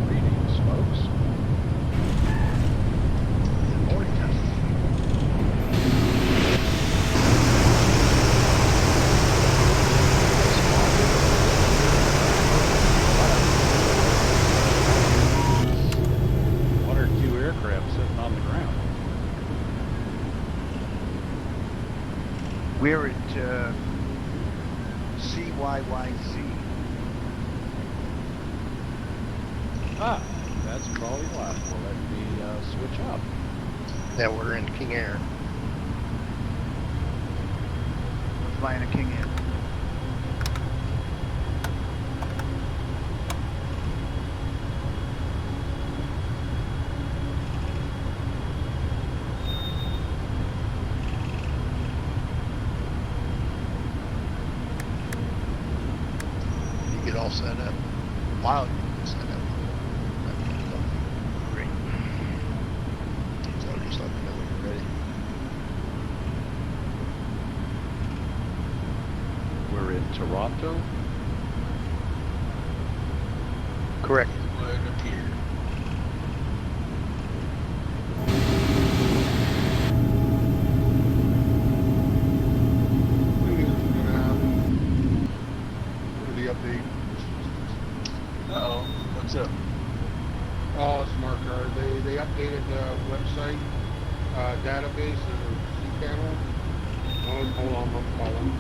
Reading smokes. morning time. One or two aircraft sitting on the ground. We're at CYYZ. Ah, that's probably why. We'll let me switch up. Yeah, we're in King Air. We're flying a King Air. You get all set up. While you get set up. Great. So just let me know when you're ready. We're in Toronto. Correct. Would appear. What are the update? Uh-oh. What's up? Oh, smart card. They updated the website database and cPanel. Hold on, I'm calling.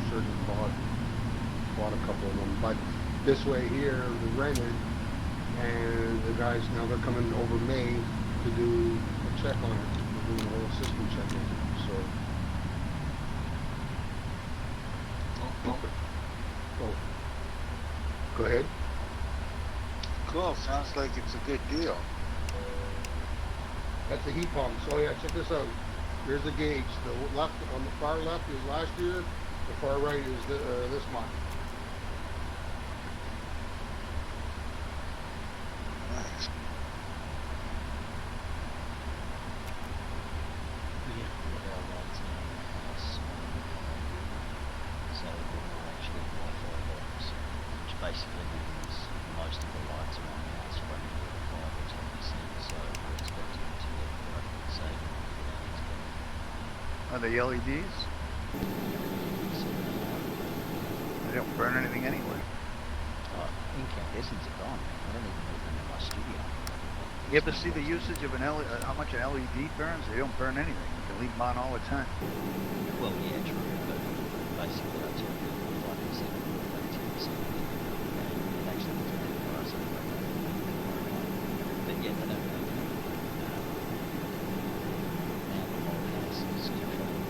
sure just bought a couple of them. But this way here, we rented, and the guys now they're coming over May to do a check on it. They're doing a whole system check on it. So. Oh. Go ahead. Cool. Sounds like it's a good deal. That's the heat pump. So yeah, check this out. Here's the gauge. The left on the far left is last year. The far right is this month. Nice. Yeah, what our lights now in the house. So we're actually Wi-Fi box, which basically means most of the lights around the house are running with fibre to so we're expecting to get quite a saving for that next bill. Are they LEDs? So, They don't burn anything anyway. incandescents are gone, man. I don't even need them in my studio. You ever see the usage of an LED, how much an LED burns? They don't burn anything. You can leave them on all the time. Well, yeah, true, but basically I tell people 5% or 10%, and it actually looks better for us anyway. But yeah, they don't burn. Now the whole house is controlled.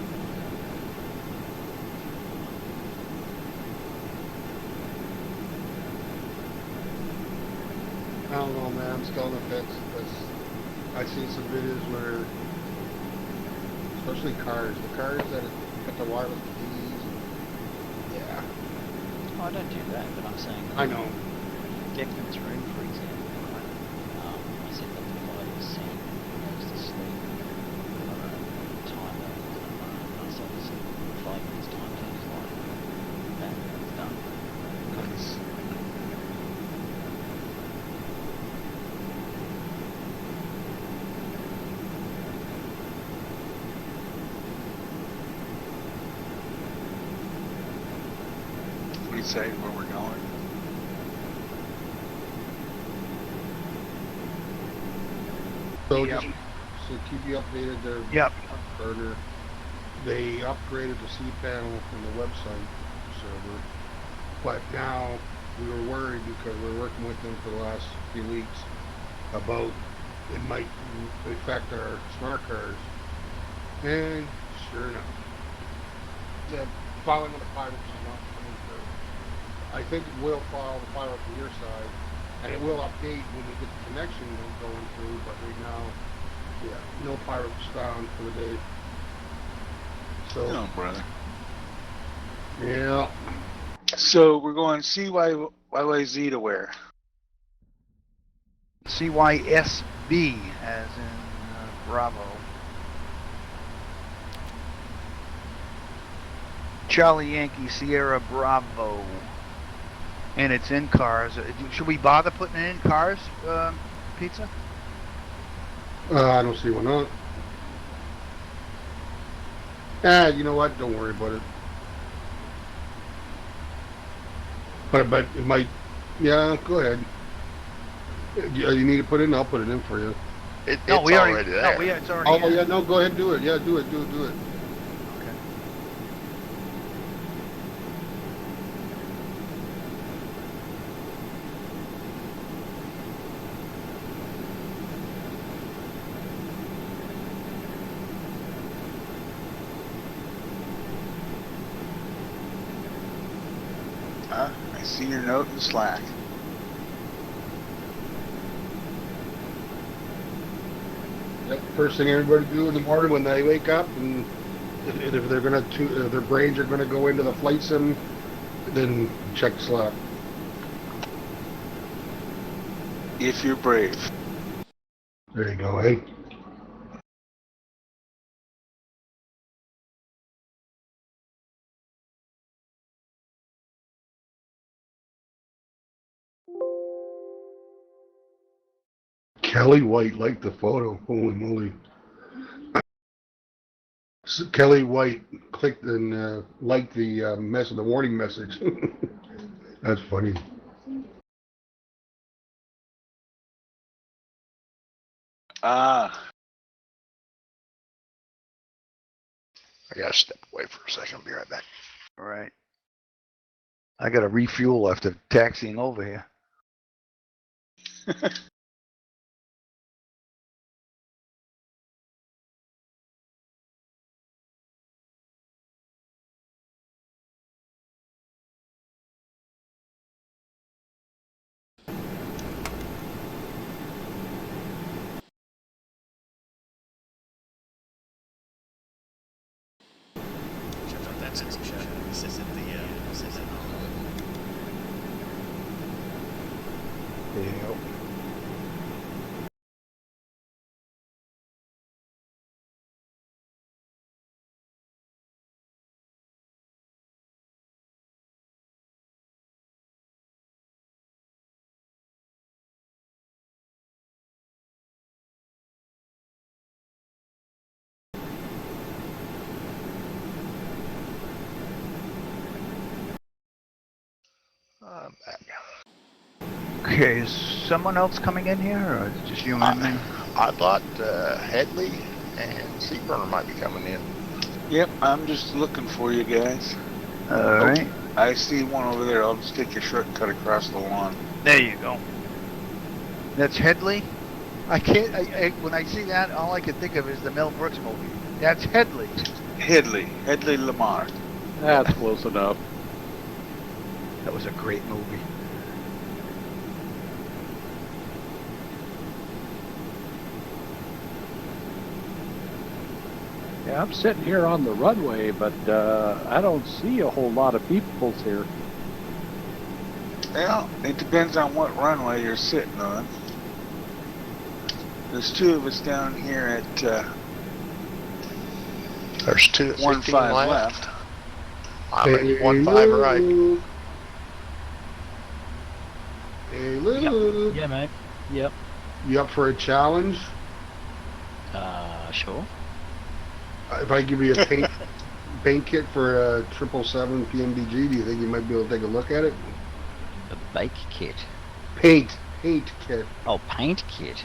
I don't know, man. I'm still on the fence. I've seen some videos where, especially cars, the cars that got the wireless keys. Yeah. Oh, I don't do that, but I'm saying I know. Declan's room, for example, right? I set that to 5% when he goes to sleep. I've got a timer, I set it to 5 minutes time, turn his light on. Bang, it's done. Nice. We say where we're going. So Yep. just so keep you updated. Their Yep. burner. They upgraded the C panel from the website server, but now we were worried because we were working with them for the last few weeks about it might affect our smart cars. And sure enough, the filing of the pirates is not coming through. I think it will file the file from your side, and it will update when we get the connection going through, but right now, yeah, no pirates found for the day. So, Oh, brother. yeah. So we're going CYYZ to where? CYSB, as in Bravo. Charlie Yankee Sierra Bravo. And it's in cars. Should we bother putting it in cars, Pizza? I don't see why not. You know what? Don't worry about it. But it might. Yeah, go ahead. You need to put it in. I'll put it in for you. It's we already there. No, it's already Oh in. yeah, no, go ahead and do it. Yeah, do it. Okay. I see your note in Slack. Yep. First thing everybody do in the morning when they wake up, and if they're gonna their brains are gonna go into the FlightSim, then check Slack. If you're brave. There you go. Hey. Kelly White liked the photo. Holy moly. Kelly White clicked and liked the the warning message. That's funny. Ah. I gotta step away for a second. I'll be right back. All right. I got to refuel after taxiing over here. Yeah. Back. Okay, is someone else coming in here, or is it just you and me? I thought Headley and Seaburner might be coming in. Yep, I'm just looking for you guys. All right. I see one over there. I'll just take a shortcut across the lawn. There you go. That's Headley? I can't, when I see that, all I can think of is the Mel Brooks movie. That's Headley. Headley Lamar. That's close enough. That was a great movie. Yeah, I'm sitting here on the runway, but I don't see a whole lot of peoples here. Well, it depends on what runway you're sitting on. There's two of us down here at There's 2 at 16 1-5 left. I'm at 1-5 right. Hey, Lou. Yeah, mate. Yep. You up for a challenge? Sure. If I give you a paint kit for a 777 PMDG, do you think you might be able to take a look at it? A bake kit. Paint kit. Oh, paint kit.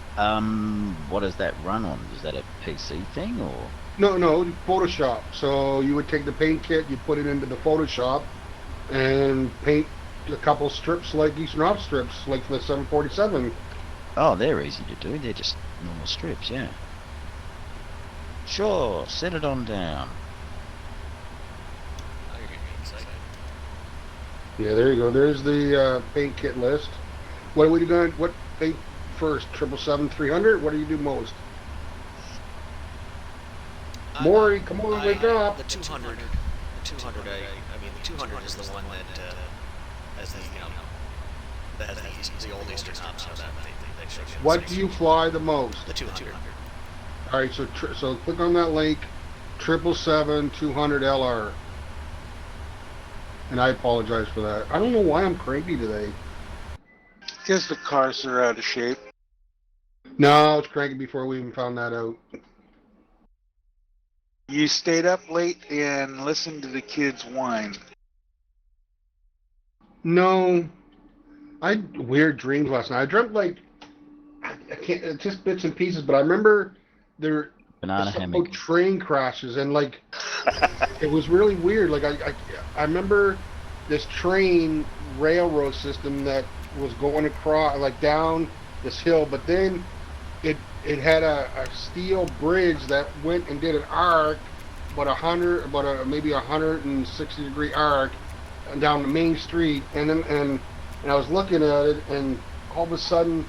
What does that run on? Is that a PC thing or? No, Photoshop. So you would take the paint kit, you put it into the Photoshop, and paint a couple strips like Easternhops strips, like the 747. Oh, they're easy to do. They're just normal strips, yeah. Sure, set it on down. Yeah, there you go. There's the paint kit list. What are we doing? What paint first? 777, 300? What do you do most? Morey, come on, wake up. The 200. The 200. I mean, the 200 is the one that has the that has the old Easternhops. So that they show you. What do you fly the most? The 200. All right, so click on that link, 777 200 LR. And I apologize for that. I don't know why I'm cranky today. Guess the cars are out of shape. No, I was cranky before we even found that out. You stayed up late and listened to the kids whine. No, I had weird dreams last night. I dreamt like I can't. It's just bits and pieces, but I remember there Banana hammock. train crashes and like it was really weird. Like I remember this train railroad system that was going across like down this hill, but then it had a steel bridge that went and did an arc, maybe 160-degree arc down the main street, and I was looking at it, and all of a sudden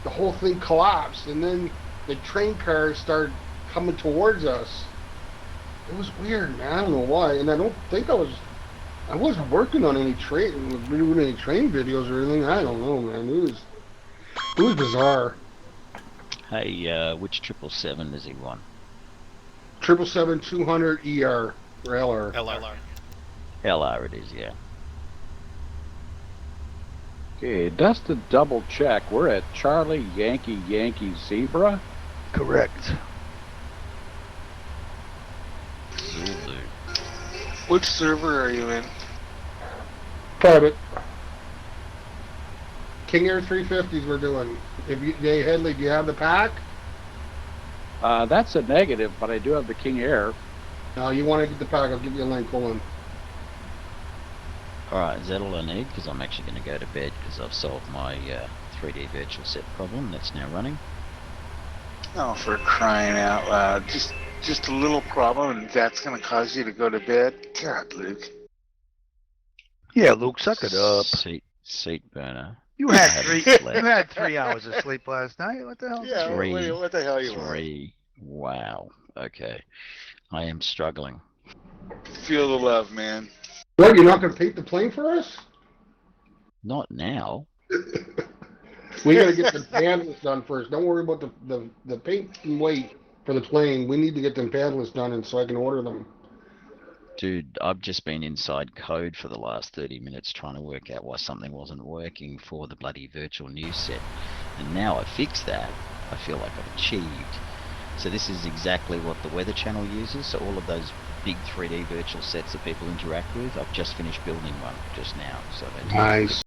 the whole thing collapsed, and then the train cars started coming towards us. It was weird, man. I don't know why, and I don't think I wasn't working on any doing any train videos or anything. I don't know, man. It was bizarre. Hey, which 777 does he want? 777 200 ER or LR. LR it is, yeah. Okay, just to double check, we're at Charlie Yankee Zebra. Correct. Zulu. Which server are you in? Private. King Air 350s we're doing. Hey, Headley, do you have the pack? That's a negative, but I do have the King Air. No, you want to get the pack, I'll give you a link. Hold on. Alright, is that all I need? Because I'm actually going to go to bed because I've solved my 3D virtual set problem that's now running. Oh, for crying out loud. Just a little problem and that's going to cause you to go to bed? God, Luke. Yeah, Luke, suck it up. Seat burner. You had you had 3 hours of sleep last night. What the hell? Yeah, Three. what the hell you want? 3. Wow. Okay. I am struggling. Feel the love, man. What, you're not going to paint the plane for us? Not now. We got to get the panels done first. Don't worry about the paint and wait for the plane. We need to get them panels done and so I can order them. Dude, I've just been inside code for the last 30 minutes trying to work out why something wasn't working for the bloody virtual news set. And now I fixed that, I feel like I've achieved. So this is exactly what the Weather Channel uses. So all of those big 3D virtual sets that people interact with, I've just finished building one just now. So Nice.